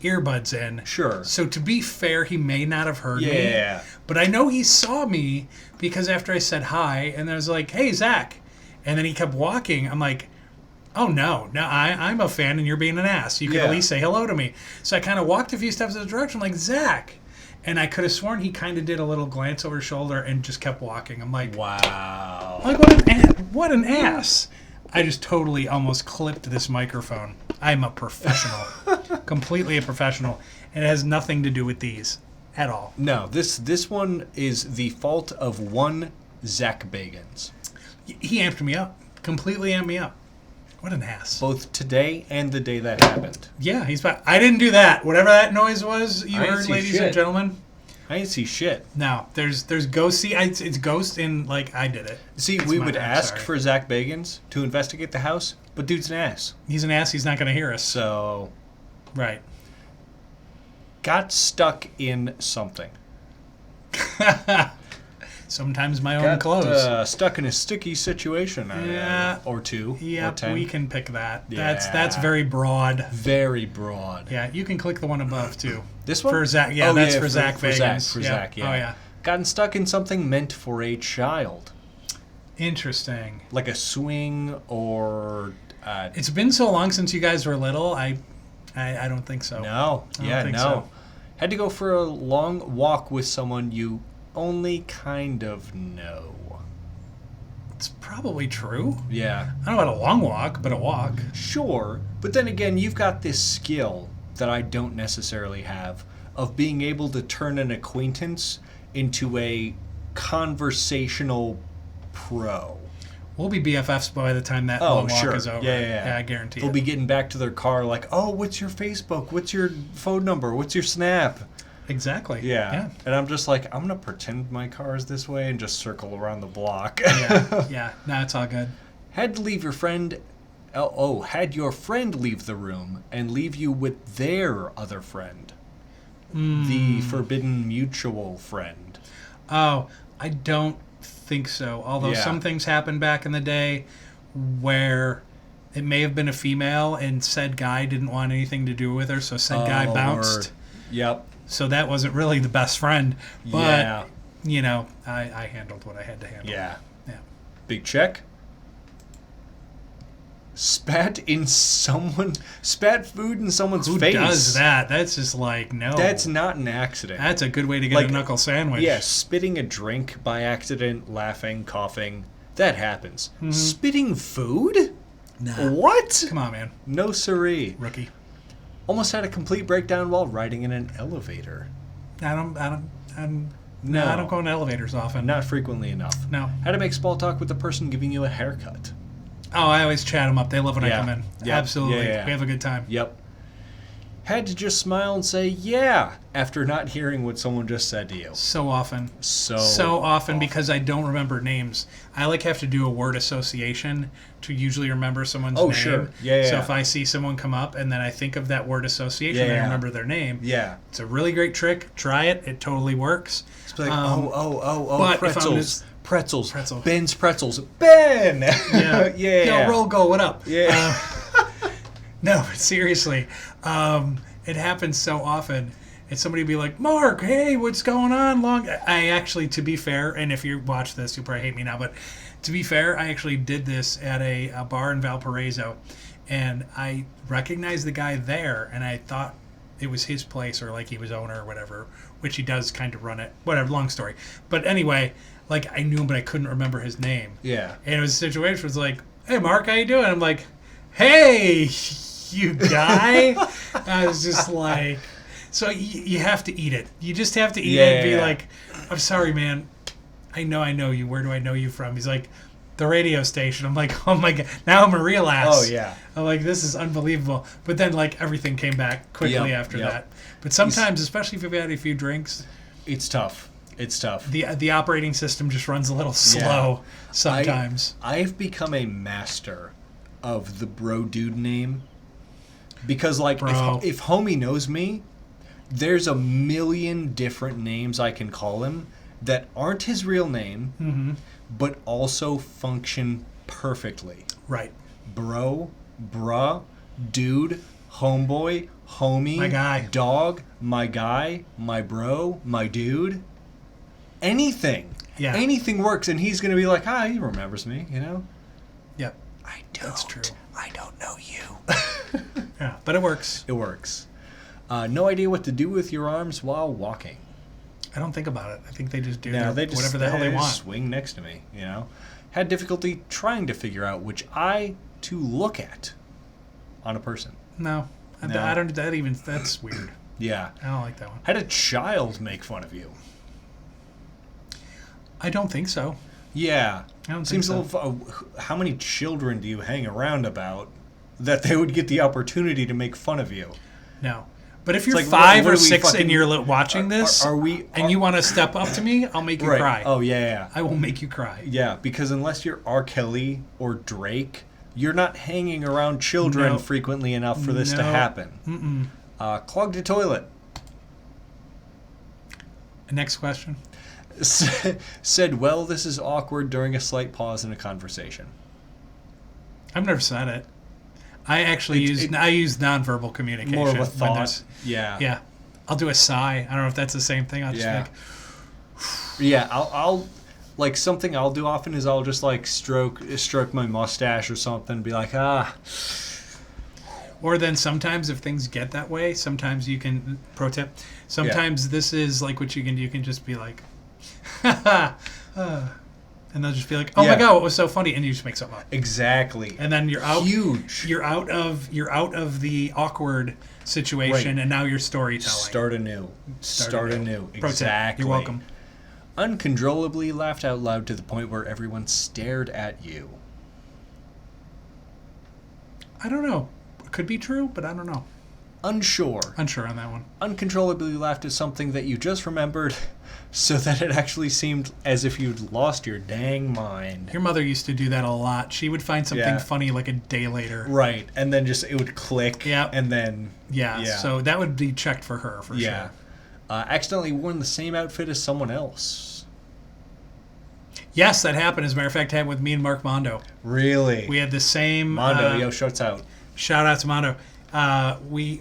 earbuds in. Sure. So to be fair, he may not have heard me. Yeah. But I know he saw me because after I said hi, and I was like, hey, Zach. And then he kept walking. I'm like, oh, no, I'm a fan and you're being an ass. You could at least say hello to me. So I kind of walked a few steps in the direction like, Zach. And I could have sworn he kind of did a little glance over his shoulder and just kept walking. I'm like, Wow. like what an ass. I just totally almost clipped this microphone. I'm a professional. Completely a professional. And it has nothing to do with these at all. No, this one is the fault of one Zach Bagans. He amped me up. Completely amped me up. What an ass. Both today and the day that happened. Yeah, he's back. I didn't do that. Whatever that noise was you I didn't heard, see ladies shit. and gentlemen. I didn't see shit. No, there's ghost. See, it's ghost in, like, I did it. See, It's we my would bad, ask sorry. for Zach Bagans to investigate the house, but dude's an ass. He's an ass. He's not going to hear us. So, Right. got stuck in something. Sometimes my own Got clothes. stuck in a sticky situation. Yeah. Or two. Yeah, Or 10. we can pick that. Yeah. That's very broad. Very broad. Yeah, you can click the one above too. This one? For Zach. Yeah, Oh, that's yeah, for Zach for Bagans. For Zach, yeah. Oh yeah. Gotten stuck in something meant for a child. Interesting. Like a swing or... It's been so long since you guys were little. I don't think so. No. I don't Yeah, think no. so. Had to go for a long walk with someone you only kind of know. It's probably true. Yeah. I don't know about a long walk, but a walk. Sure. But then again, you've got this skill that I don't necessarily have of being able to turn an acquaintance into a conversational pro. We'll be BFFs by the time that long walk sure. is over. Yeah, I guarantee They'll it. be getting back to their car like, oh, what's your Facebook? What's your phone number? What's your Snap? Exactly. Yeah. And I'm just like, I'm going to pretend my car is this way and just circle around the block. Yeah. No, it's all good. Had to leave your friend... had your friend leave the room and leave you with their other friend. The forbidden mutual friend. Oh, I don't think so. Although Yeah. some things happened back in the day where it may have been a female and said guy didn't want anything to do with her, so said guy bounced. Word. Yep. So that wasn't really the best friend. But, Yeah. I handled what I had to handle. Yeah. Yeah. Big check. Spat food in someone's Who face. does that? That's just like, no. That's not an accident. That's a good way to get Like, a knuckle sandwich. Yeah, spitting a drink by accident, laughing, coughing, that happens. Spitting food? Nah. What? Come on, man. No siree. Rookie. Almost had a complete breakdown while riding in an elevator. I don't go in elevators often. Not frequently enough. No. Had to make small talk with the person giving you a haircut. Oh, I always chat them up. They love when I Yeah. come in. Yeah. Absolutely. Yeah. We have a good time. Yep. Had to just smile and say, yeah, after not hearing what someone just said to you. So often. So often because I don't remember names. I have to do a word association to usually remember someone's name. Sure. Yeah. So if I see someone come up and then I think of that word association, I remember their name. Yeah. It's a really great trick. Try it. It totally works. It's like, but if I'm pretzels. Pretzels. Pretzel. Ben's pretzels. Ben! Yeah. Yeah. Yo, roll goal. What up? Yeah. No, but seriously, it happens so often. and somebody would be like, Mark, hey, what's going on? I actually, to be fair, and if you watch this, you'll probably hate me now, but to be fair, I actually did this at a bar in Valparaiso, and I recognized the guy there, and I thought it was his place, or like he was owner or whatever, which he does kind of run it. Whatever, long story. But anyway, like I knew him, but I couldn't remember his name. Yeah. And it was a situation where it was like, hey, Mark, how you doing? I'm like, hey, you guy. I was just like, so you have to eat it. You just have to eat it and be like, I'm sorry, man. I know you. Where do I know you from? He's like, the radio station. I'm like, oh my God. Now I'm a real ass. Oh, yeah. I'm like, this is unbelievable. But then, like, everything came back quickly after that. But sometimes, especially if you've had a few drinks, it's tough. It's tough. The operating system just runs a little slow sometimes. I've become a master of the bro dude name. Because, like, if homie knows me, there's a million different names I can call him that aren't his real name, but also function perfectly. Right. Bro, bruh, dude, homeboy, homie, my guy, dog, my guy, my bro, my dude. Anything. Yeah. Anything works, and he's going to be like, he remembers me, you know? Yep. I don't. That's true. I don't know you. Yeah, but it works. It works. No idea what to do with your arms while walking. I don't think about it. I think they just do whatever the hell they want. Swing next to me, you know? Had difficulty trying to figure out which eye to look at on a person. No. I don't. That's weird. Yeah. I don't like that one. Had a child make fun of you. I don't think so. Yeah. I don't Seems think so. A little. How many children do you hang around about that they would get the opportunity to make fun of you? No. But if you're like, 5 or 6 and you're watching this, and you want to step up to me, I'll make you cry. Oh, yeah. I will make you cry. Yeah, because unless you're R. Kelly or Drake, you're not hanging around children frequently enough for this to happen. Clogged a toilet. Next question. Said, well, this is awkward during a slight pause in a conversation. I've never said it. I actually use nonverbal communication. More of a thought. Yeah. Yeah. I'll do a sigh. I don't know if that's the same thing. I'll just think. Yeah, I'll like something I'll do often is I'll just like stroke my mustache or something and be like, Or then sometimes if things get that way, sometimes you can, pro tip, sometimes this is like what you can do. You can just be like, and they'll just be like, "Oh my God, what was so funny?" And you just make something up. Exactly. And then you're out. Huge. You're out of the awkward situation, and now you're storytelling. Start anew. Exactly. You're welcome. Uncontrollably laughed out loud to the point where everyone stared at you. I don't know. Could be true, but I don't know. Unsure on that one. Uncontrollably laughed at something that you just remembered so that it actually seemed as if you'd lost your dang mind. Your mother used to do that a lot. She would find something funny like a day later. Right. And then just it would click. Yeah. And then... Yeah. So that would be checked for her, for sure. Accidentally worn the same outfit as someone else. Yes, that happened. As a matter of fact, it happened with me and Mark Mondo. Really? We had the same... Mondo, shouts out. Shout out to Mondo. We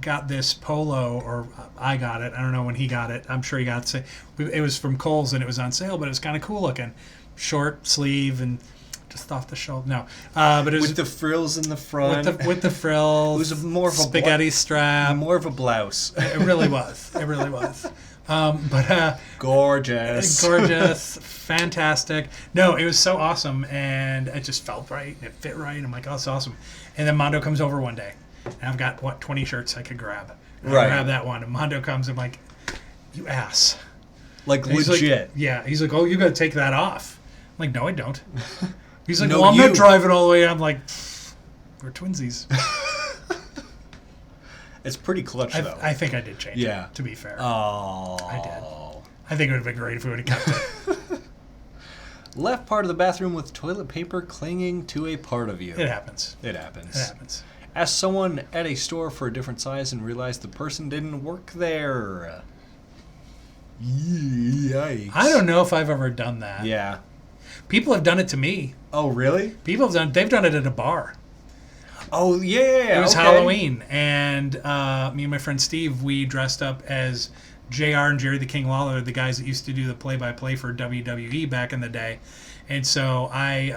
got this polo, or I got it. I don't know when he got it. I'm sure he got it. It was from Kohl's and it was on sale, but it was kind of cool looking. Short sleeve and just off the shoulder. No, but it was with the frills in the front. With the frills. It was more of a spaghetti strap. More of a blouse. It really was. It really was. But gorgeous, fantastic. No, it was so awesome, and it just felt right. And it fit right. And I'm like, oh, it's awesome. And then Mondo comes over one day. And I've got, 20 shirts I could grab. And I grab that one. And Mondo comes and I'm like, you ass. Like, and legit. He's like, oh, you got to take that off. I'm like, no, I don't. He's like, no, I'm not driving all the way. I'm like, we're twinsies. It's pretty clutch, though. I think I did change it, to be fair. Oh. I did. I think it would have been great if we would have kept it. Left part of the bathroom with toilet paper clinging to a part of you. It happens. Asked someone at a store for a different size and realized the person didn't work there. Yikes. I don't know if I've ever done that. Yeah. People have done it to me. Oh, really? They've done it at a bar. Oh, yeah. It was okay. Halloween, and me and my friend Steve, we dressed up as JR and Jerry the King Lawler, the guys that used to do the play-by-play for WWE back in the day. And so I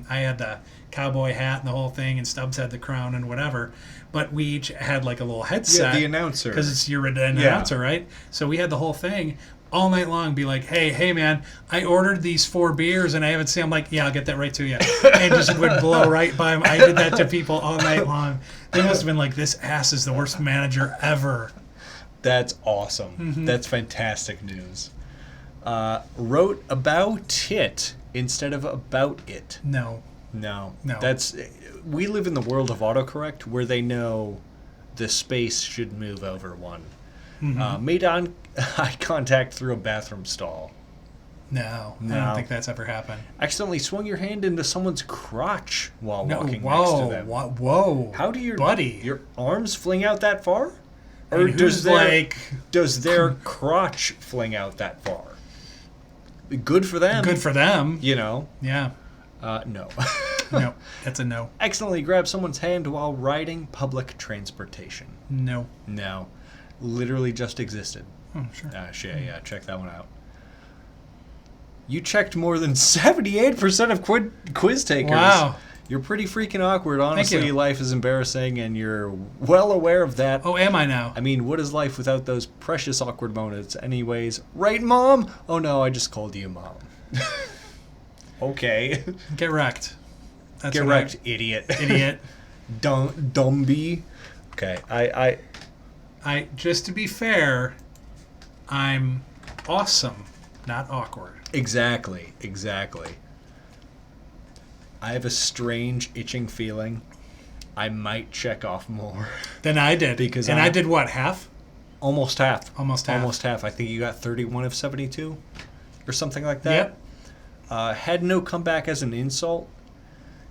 had the cowboy hat and the whole thing, and Stubbs had the crown and whatever. But we each had like a little headset. Yeah, the announcer. Because you're an announcer, right? So we had the whole thing all night long, be like, hey man, I ordered these 4 beers and I haven't seen. I'm like, yeah, I'll get that right to you. And just would blow right by them. I did that to people all night long. They must have been like, this ass is the worst manager ever. That's awesome. Mm-hmm. That's fantastic news. Wrote about it instead of about it. No. We live in the world of autocorrect where they know the space should move over one. Mm-hmm. Made eye contact through a bathroom stall. No, I don't think that's ever happened. Accidentally swung your hand into someone's crotch while walking whoa, next to them. Whoa. How do buddy. your arms fling out that far? Or And does their like crotch fling out that far? Good for them. Good for them. You know. Yeah. No. No, that's a no. Accidentally grab someone's hand while riding public transportation. No. No. Literally just existed. Oh, sure. Yeah, check that one out. You checked more than 78% of quiz takers. Wow. You're pretty freaking awkward. Thank Honestly, you. life is embarrassing, and you're well aware of that. Oh, am I now? I mean, what is life without those precious awkward moments? Anyways, right, Mom? Oh, no, I just called you Mom. Okay. Get wrecked. That's Get what wrecked, idiot. Idiot. Dumby. Okay, I just to be fair, I'm awesome, not awkward. Exactly. I have a strange itching feeling I might check off more. Than I did. I did what, half? Almost half. Almost half. I think you got 31 of 72 or something like that. Yep. Had no comeback as an insult.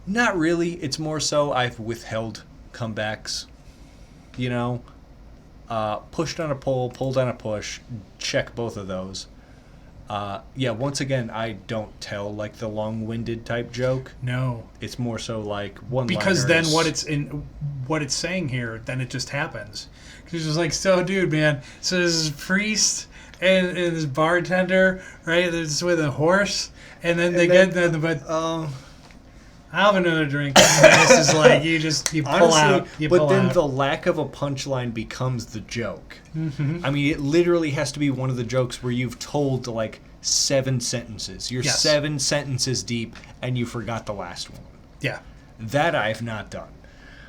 Not really. It's more so I've withheld comebacks. You know? Pushed on a pull, pulled on a push. Check both of those. Once again, I don't tell like the long-winded type joke. No. It's more so like one. Because then what it's saying here, then it just happens. Because it's just like, so dude, man, so this is priest and this bartender, right? It's with a horse, and then I'll have another drink. And this is like you pull honestly, out. But then the lack of a punchline becomes the joke. Mm-hmm. I mean, it literally has to be one of the jokes where you've told like 7 sentences. You're 7 sentences deep, and you forgot the last one. Yeah. That I've not done.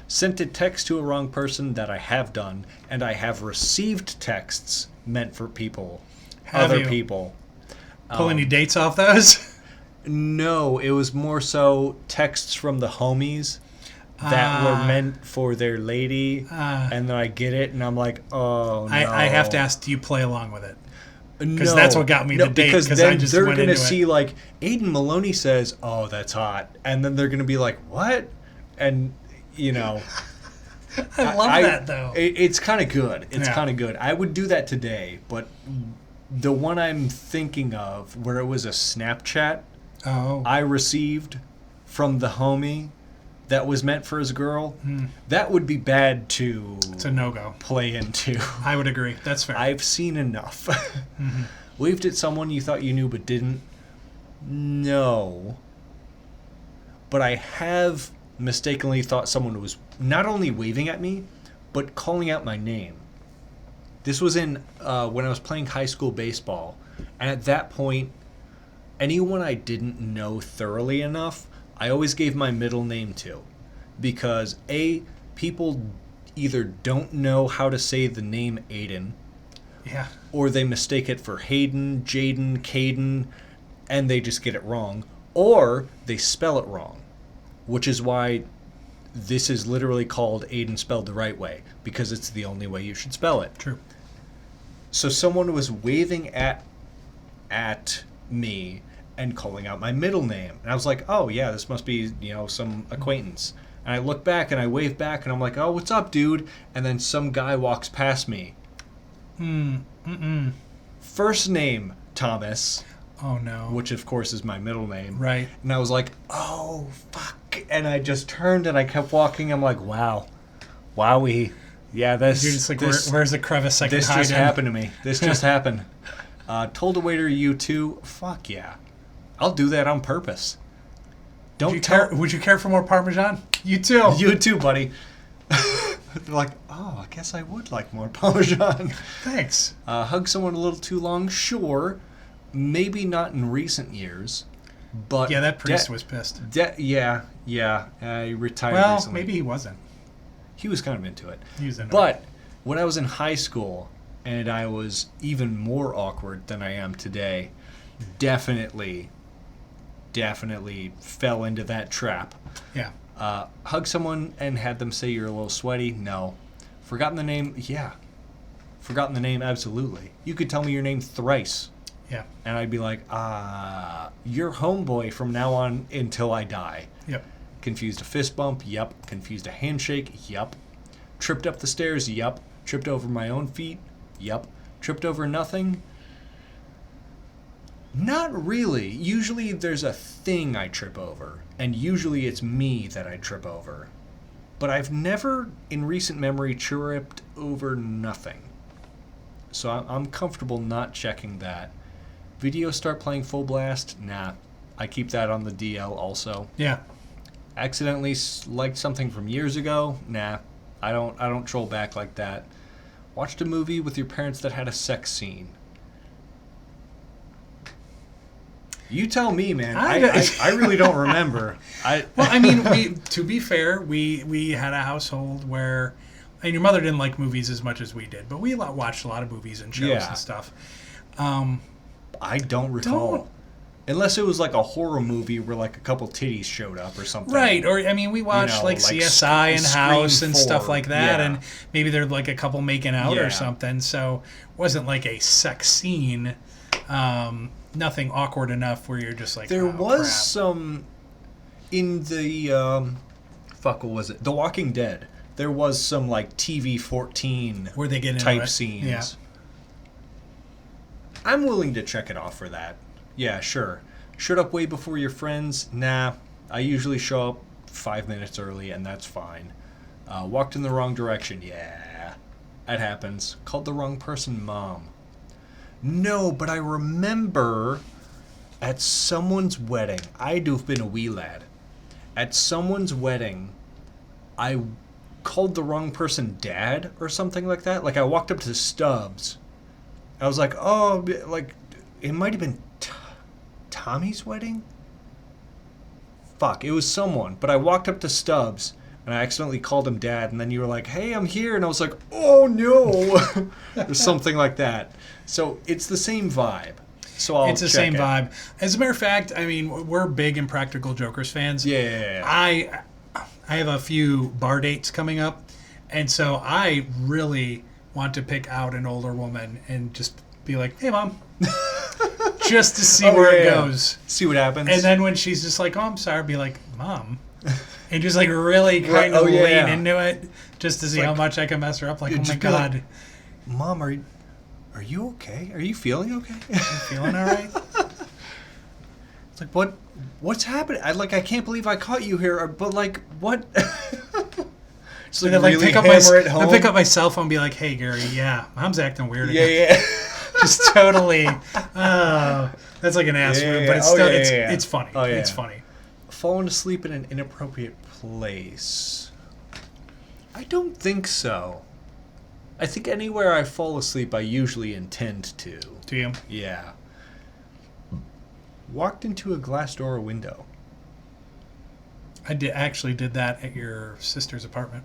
Sent a text to a wrong person, that I have done, and I have received texts meant for people, other people. Pull any dates off those? No, it was more so texts from the homies that were meant for their lady, and then I get it, and I'm like, oh, no. I have to ask, do you play along with it? Because that's what got me the date. Because then they're going to it. see, like, Aiden Maloney says, oh, that's hot. And then they're going to be like, what? And, you know. I love that, though. It's kind of good. It's kind of good. I would do that today, but the one I'm thinking of where it was a Snapchat I received from the homie that was meant for his girl, that would be bad to it's a no-go. Play into. I would agree. That's fair. I've seen enough. Mm-hmm. Waved at someone you thought you knew but didn't? No. But I have mistakenly thought someone was not only waving at me, but calling out my name. This was in when I was playing high school baseball, and at that point, anyone I didn't know thoroughly enough, I always gave my middle name to. Because, A, people either don't know how to say the name Aiden, or they mistake it for Hayden, Jaden, Caden, and they just get it wrong, or they spell it wrong, which is why this is literally called Aiden spelled the right way, because it's the only way you should spell it. True. So someone was waving at me and calling out my middle name. And I was like, oh, yeah, this must be, some acquaintance. And I look back and I wave back and I'm like, oh, what's up, dude? And then some guy walks past me. First name, Thomas. Oh, no. Which, of course, is my middle name. Right. And I was like, oh, fuck. fuck! And I just turned and I kept walking. I'm like, wow. Wowee. Yeah, You're just like, where's the crevice I can this hide just in? happened to me. This just happened. Told the waiter you too. Fuck yeah. I'll do that on purpose. Would you care for more Parmesan? You too. You too, buddy. They're like, oh, I guess I would like more Parmesan. Thanks. Hug someone a little too long? Sure. Maybe not in recent years. But Yeah, that priest was pissed. Yeah. I retired Well, recently. maybe he wasn't. He was kind of into it. He was into it. But when I was in high school and I was even more awkward than I am today, definitely fell into that trap. Yeah. Hug someone and had them say you're a little sweaty? No. Forgotten the name? Yeah. Forgotten the name? Absolutely. You could tell me your name thrice. Yeah. And I'd be like, you're homeboy from now on until I die. Yep. Confused a fist bump? Yup. Confused a handshake? Yup. Tripped up the stairs? Yup. Tripped over my own feet? Yup. Tripped over nothing? Not really. Usually there's a thing I trip over, and usually it's me that I trip over. But I've never, in recent memory, tripped over nothing. So I'm comfortable not checking that. Video start playing full blast? Nah. I keep that on the DL also. Yeah. Accidentally liked something from years ago? Nah. I don't troll back like that. Watched a movie with your parents that had a sex scene? You tell me, man. I really don't remember. Well, I mean, to be fair, we had a household where, and your mother didn't like movies as much as we did, but we watched a lot of movies and shows and stuff. I don't recall. Unless it was like a horror movie where like a couple titties showed up or something. Right, or I mean, we watched like CSI and House and stuff like that, and maybe there's like a couple making out or something. So it wasn't like a sex scene. Nothing awkward enough where you're just like, there was crap. some in the what was it? The Walking Dead. There was some like TV 14 where they get type scenes. Yeah. I'm willing to check it off for that. Yeah, sure. Showed up way before your friends? Nah. I usually show up 5 minutes early, and that's fine. Walked in the wrong direction? Yeah. That happens. Called the wrong person mom? No, but I remember at someone's wedding, I do have been a wee lad. At someone's wedding, I called the wrong person dad or something like that. Like, I walked up to Stubbs. I was like, oh, like, it might have been Tommy's wedding? Fuck, it was someone. But I walked up to Stubbs, and I accidentally called him dad, and then you were like, hey, I'm here. And I was like, oh, no. Or something like that. So it's the same vibe. So I'll It's the same vibe. As a matter of fact, I mean, we're big Impractical Jokers fans. Yeah. I have a few bar dates coming up, and so I really want to pick out an older woman and just be like, hey, Mom. Just to see where it goes. See what happens. And then when she's just like, oh, I'm sorry, be like, Mom. And just like really kind of lean into it just to see how much I can mess her up. Like, oh my God. Like, Mom, are you okay? Are you feeling okay? You feeling all right? It's like, what's happening? I can't believe I caught you here. But like, what? Just like, really pick up my cell phone and be like, hey, Gary, Mom's acting weird again. Yeah. Just totally. That's like an ass move, but it's still it's funny. Oh, yeah. It's funny. Falling asleep in an inappropriate place. I don't think so. I think anywhere I fall asleep, I usually intend to. Do you? Yeah. Walked into a glass door or window. I actually did that at your sister's apartment.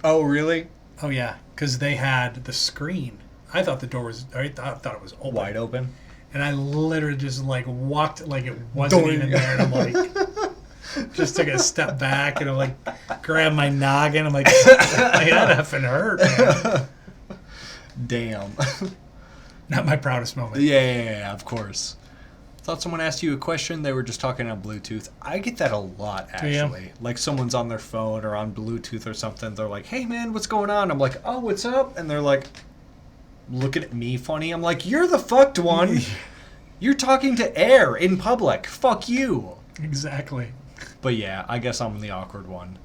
Oh, really? Oh, yeah, because they had the screen. I thought the door was. I thought it was open. Wide open. And I literally just like walked like it wasn't even there, and I'm like, just took a step back, and I'm like, grabbed my noggin. I'm like, that effing hurt, man. Damn. Not my proudest moment. Yeah, of course. Thought someone asked you a question. They were just talking on Bluetooth. I get that a lot, actually. Yeah. Like someone's on their phone or on Bluetooth or something. They're like, hey, man, what's going on? I'm like, oh, what's up? And they're like, looking at me funny. I'm like, you're the fucked one. You're talking to air in public. Fuck you. Exactly. But yeah, I guess I'm the awkward one.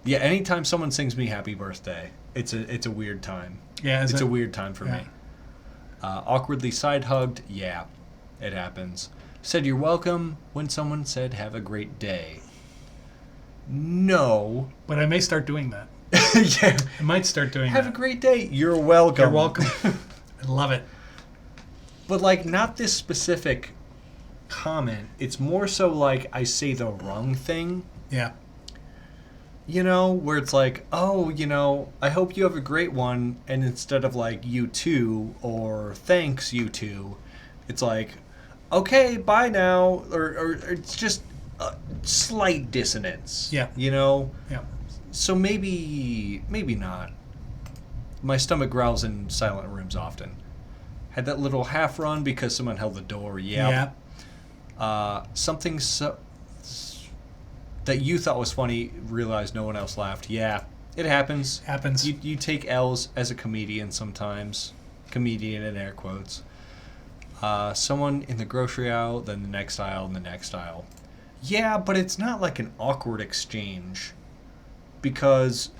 Yeah, anytime someone sings me happy birthday, it's a weird time. Yeah, It's a weird time for Yeah. me. Awkwardly side hugged, yeah, it happens. Said you're welcome when someone said have a great day. No. But I may start doing that. Yeah. I might start doing Have that. a great day. You're welcome. You're welcome. I love it. But like not this specific comment. It's more so like I say the wrong thing. Yeah. You know, where it's like, oh, you know, I hope you have a great one, and instead of like you too or thanks you too, it's like, okay, bye now, or it's just a slight dissonance. Yeah. You know. Yeah. So maybe not. My stomach growls in silent rooms often. Had that little half run because someone held the door. Yep. Yeah. Something that you thought was funny, realized no one else laughed. Yeah, it happens. Happens. You take L's as a comedian sometimes. Comedian in air quotes. Someone in the grocery aisle, then the next aisle, and the next aisle. Yeah, but it's not like an awkward exchange. Because,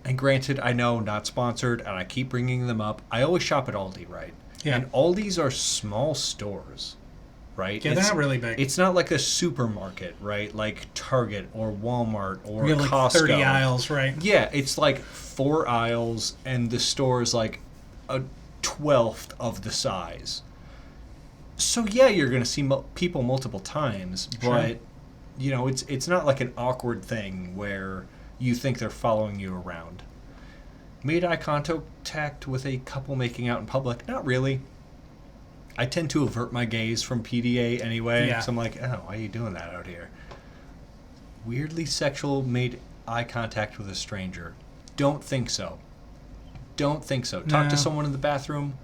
and granted, I know not sponsored, and I keep bringing them up. I always shop at Aldi, right? Yeah. And Aldi's are small stores, right? Yeah, they're not really big. It's not like a supermarket, right? Like Target or Walmart or We have like Costco. 30 aisles, right? Yeah, it's like 4 aisles, and the store is like a 12th of the size. So yeah, you're going to see people multiple times, Sure. but you know, it's not like an awkward thing where you think they're following you around. Made eye contact with a couple making out in public? Not really. I tend to avert my gaze from PDA anyway, Yeah. so I'm like, oh, why are you doing that out here? Weirdly sexual, made eye contact with a stranger. Don't think so. Don't think so. Talk No. to someone in the bathroom.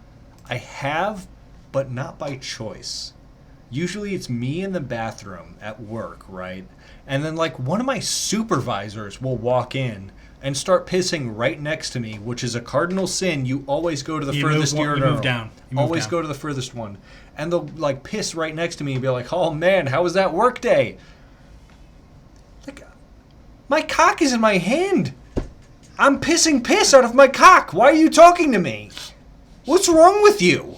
I have, but not by choice. Usually it's me in the bathroom at work, right? And then like one of my supervisors will walk in and start pissing right next to me, which is a cardinal sin. You always go to the furthest urinal. You move down. You move Always down. go to the furthest one. And they'll like piss right next to me and be like, oh man, how was that work day? Like, my cock is in my hand. I'm pissing piss out of my cock. Why are you talking to me? What's wrong with you?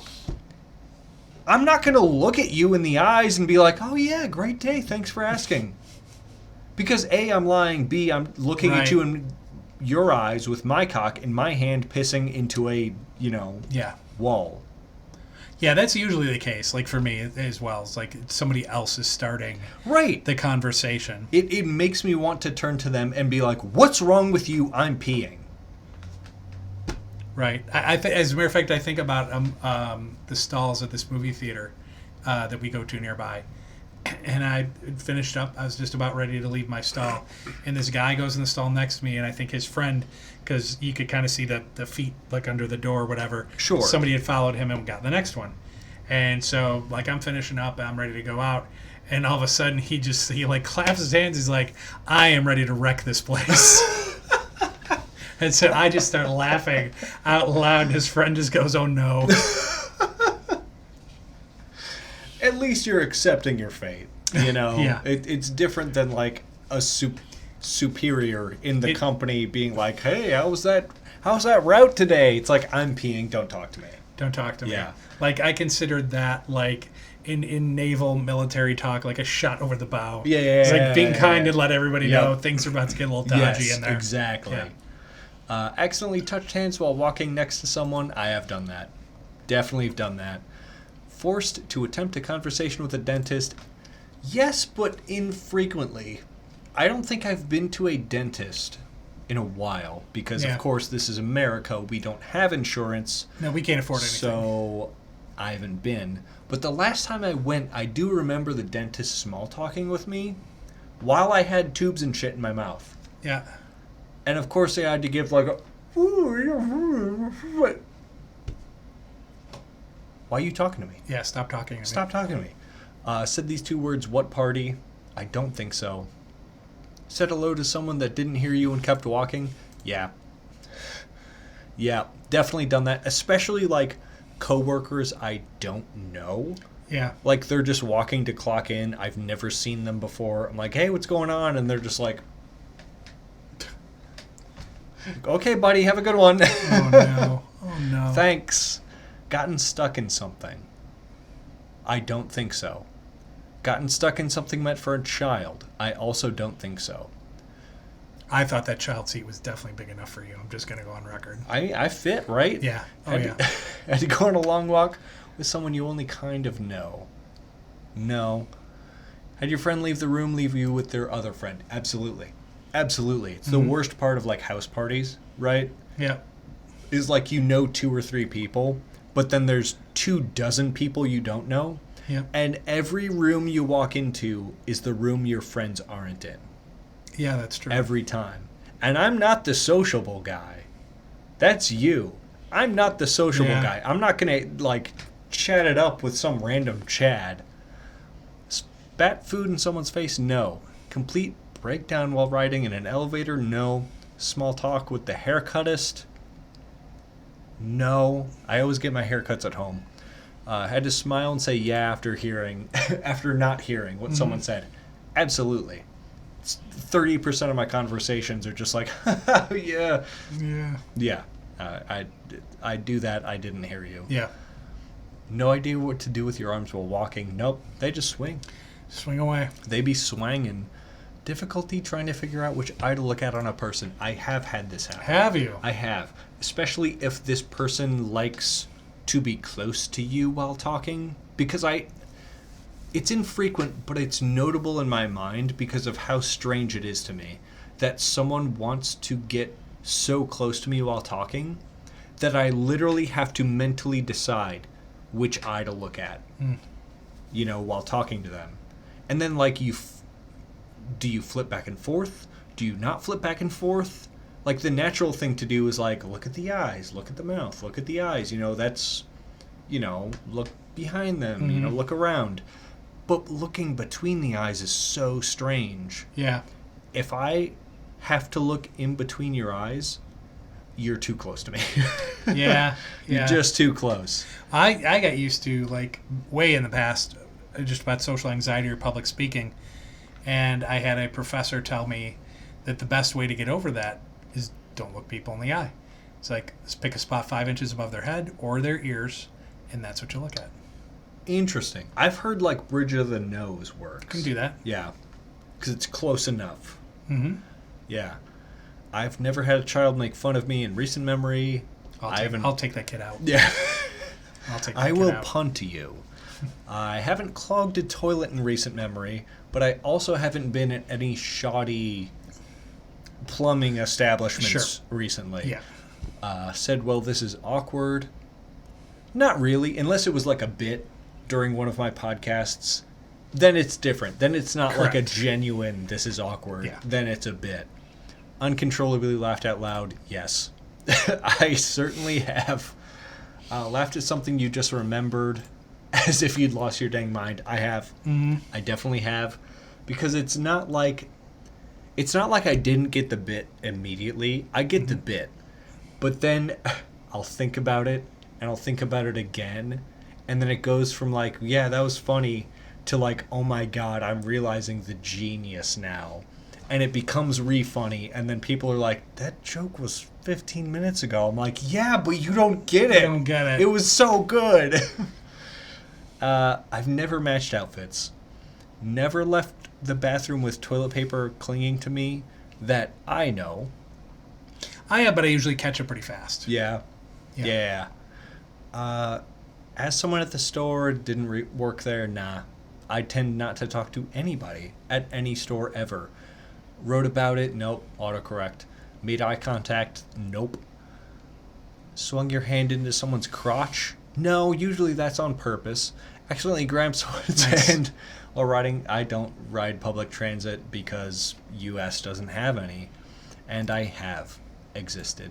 I'm not going to look at you in the eyes and be like, oh yeah, great day, thanks for asking. Because A, I'm lying, B, I'm looking at Right. you in your eyes with my cock in my hand pissing into a, Yeah. wall. Yeah, that's usually the case, like for me as well. It's like somebody else is starting Right. the conversation. It makes me want to turn to them and be like, what's wrong with you? I'm peeing. Right. As a matter of fact, I think about the stalls at this movie theater that we go to nearby. And I finished up. I was just about ready to leave my stall. And this guy goes in the stall next to me, and I think his friend, because you could kind of see the feet like under the door or whatever. Sure. Somebody had followed him and got the next one. And so, like, I'm finishing up, I'm ready to go out. And all of a sudden, he like claps his hands. He's like, I am ready to wreck this place. And so I just start laughing out loud. And his friend just goes, oh no. At least you're accepting your fate. Yeah. It's different than like a superior in the company being like, hey, how's that route today? It's like, I'm peeing, don't talk to me. Don't talk to me. Yeah. Like, I considered that, like, in naval military talk, like a shot over the bow. Yeah. It's like being kind and let everybody Yep. know things are about to get a little dodgy Yes, in there. exactly. Yeah. Accidentally touched hands while walking next to someone. I have done that. Definitely have done that. Forced to attempt a conversation with a dentist. Yes, but infrequently. I don't think I've been to a dentist in a while because, Yeah. of course, this is America. We don't have insurance. No, we can't afford anything. So I haven't been. But the last time I went, I do remember the dentist small talking with me while I had tubes and shit in my mouth. Yeah. And of course, they had to give like a. Why are you talking to me? Yeah, stop talking to me. Stop talking to me. Said these 2 words, what party? I don't think so. Said hello to someone that didn't hear you and kept walking? Yeah. Yeah, definitely done that. Especially like coworkers I don't know. Yeah. Like, they're just walking to clock in. I've never seen them before. I'm like, hey, what's going on? And they're just like, okay, buddy, have a good one. Oh, no. Oh, no. Thanks. Gotten stuck in something? I don't think so. Gotten stuck in something meant for a child? I also don't think so. I thought that child seat was definitely big enough for you. I'm just going to go on record. I fit, right? Yeah. Oh, had to, had to go on a long walk with someone you only kind of know. No. Had your friend leave the room, leave you with their other friend? Absolutely. Absolutely. It's the worst part of, like, house parties, right? Yeah. Is, like, you know 2 or 3 people, but then there's 24 people you don't know. Yeah. And every room you walk into is the room your friends aren't in. Yeah, that's true. Every time. And I'm not the sociable guy. That's you. I'm not the sociable guy. I'm not going to, like, chat it up with some random Chad. Spat food in someone's face? No. Complete breakdown while riding in an elevator? No. Small talk with the haircuttist? No. I always get my haircuts at home. Had to smile and say yeah after not hearing what someone said. Absolutely. 30% of my conversations are just like, yeah. Yeah. Yeah. I do that. I didn't hear you. Yeah. No idea what to do with your arms while walking. Nope. They just swing. Swing away. They be swanging. Difficulty trying to figure out which eye to look at on a person. I have had this happen. Have you? I have. Especially if this person likes to be close to you while talking. Because it's infrequent, but it's notable in my mind because of how strange it is to me that someone wants to get so close to me while talking that I literally have to mentally decide which eye to look at, while talking to them. And then, like, do you flip back and forth? Do you not flip back and forth? Like, the natural thing to do is, like, look at the eyes, look at the mouth, look at the eyes. That's, look behind them, look around. But looking between the eyes is so strange. Yeah. If I have to look in between your eyes, you're too close to me. Yeah. You're just too close. I got used to, like, way in the past, just about social anxiety or public speaking. And I had a professor tell me that the best way to get over that is don't look people in the eye. It's like, just pick a spot 5 inches above their head or their ears, and that's what you look at. Interesting. I've heard, like, bridge of the nose works. Can do that. Yeah. Because it's close enough. Mm-hmm. Yeah. I've never had a child make fun of me in recent memory. I'll take that kid out. Yeah. I'll take that I kid will out. punt you. I haven't clogged a toilet in recent memory, but I also haven't been at any shoddy plumbing establishments recently. Yeah. Said, well, this is awkward. Not really, unless it was like a bit during one of my podcasts. Then it's different. Then it's not like a genuine, this is awkward. Yeah. Then it's a bit. Uncontrollably laughed out loud, yes. I certainly have. Laughed at something you just remembered as if you'd lost your dang mind. I have. Mm-hmm. I definitely have. Because it's not like I didn't get the bit immediately. I get the bit. But then I'll think about it, and I'll think about it again, and then it goes from like, yeah, that was funny, to like, oh my god, I'm realizing the genius now. And it becomes re-funny, and then people are like, that joke was 15 minutes ago. I'm like, yeah, but you don't get it. I don't get it. It was so good. I've never matched outfits. Never left the bathroom with toilet paper clinging to me that I know. I have, but I usually catch it pretty fast. Yeah. As someone at the store, didn't work there, nah. I tend not to talk to anybody at any store ever. Wrote about it, nope. Autocorrect. Made eye contact, nope. Swung your hand into someone's crotch? No, usually that's on purpose. Accidentally grabbed someone's hand while riding. I don't ride public transit because US doesn't have any. And I have existed.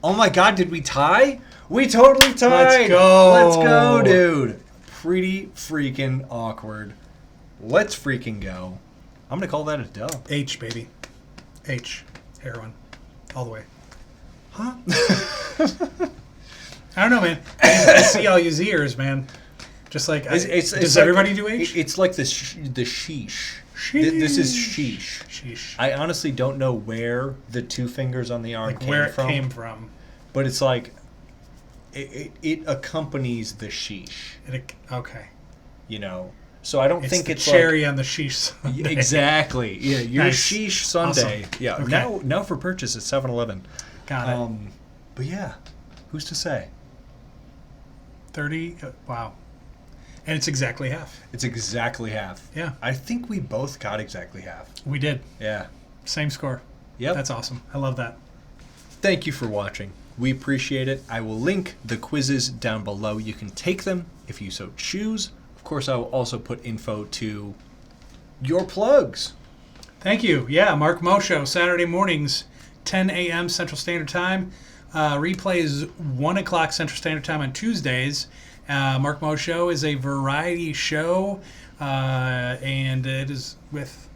Oh my god, did we tie? We totally tied! Let's go! Let's go, dude! Pretty freaking awkward. Let's freaking go. I'm gonna call that a dub. H, baby. H. Heroin. All the way. Huh? I don't know, man. I see all your ears, man. Just like, It's does like, everybody do H? It's like the sheesh. Sheesh. This is sheesh. Sheesh. I honestly don't know where the two fingers on the arm Like where it from, came from. but it's like it accompanies the sheesh. Okay. You know, so I don't It's think the it's cherry on the sheesh sundae. exactly. Yeah, your Nice. sheesh sundae. Awesome. Yeah. Okay. Now for purchase at 7-Eleven. Got it. But yeah, who's to say? 30. Wow. And it's exactly half. It's exactly half. Yeah. I think we both got exactly half. We did. Yeah. Same score. Yep. That's awesome. I love that. Thank you for watching. We appreciate it. I will link the quizzes down below. You can take them if you so choose. Of course, I will also put info to your plugs. Thank you. Yeah, Mark Mo Show, Saturday mornings, 10 a.m. Central Standard Time. Replay is 1 o'clock Central Standard Time on Tuesdays. Mark Mo Show is a variety show, and it is with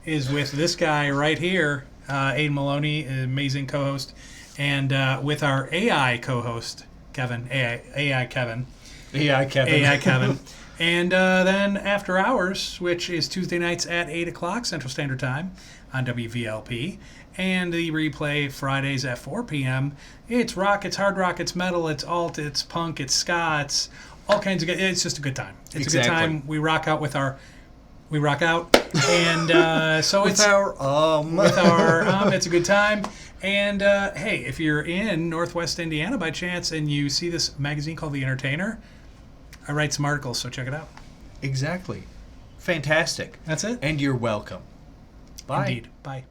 this guy right here, Aiden Maloney, an amazing co-host, and with our AI co-host, Kevin, AI Kevin. AI Kevin. And then After Hours, which is Tuesday nights at 8 o'clock Central Standard Time on WVLP. And the replay Fridays at 4 p.m. It's rock, it's hard rock, it's metal, it's alt, it's punk, it's ska, it's all kinds of good. It's just a good time. It's a good time. We rock out. And so With it's our it's a good time. And hey, if you're in Northwest Indiana by chance and you see this magazine called The Entertainer, I write some articles, so check it out. Exactly. Fantastic. That's it. And you're welcome. Bye. Indeed. Bye.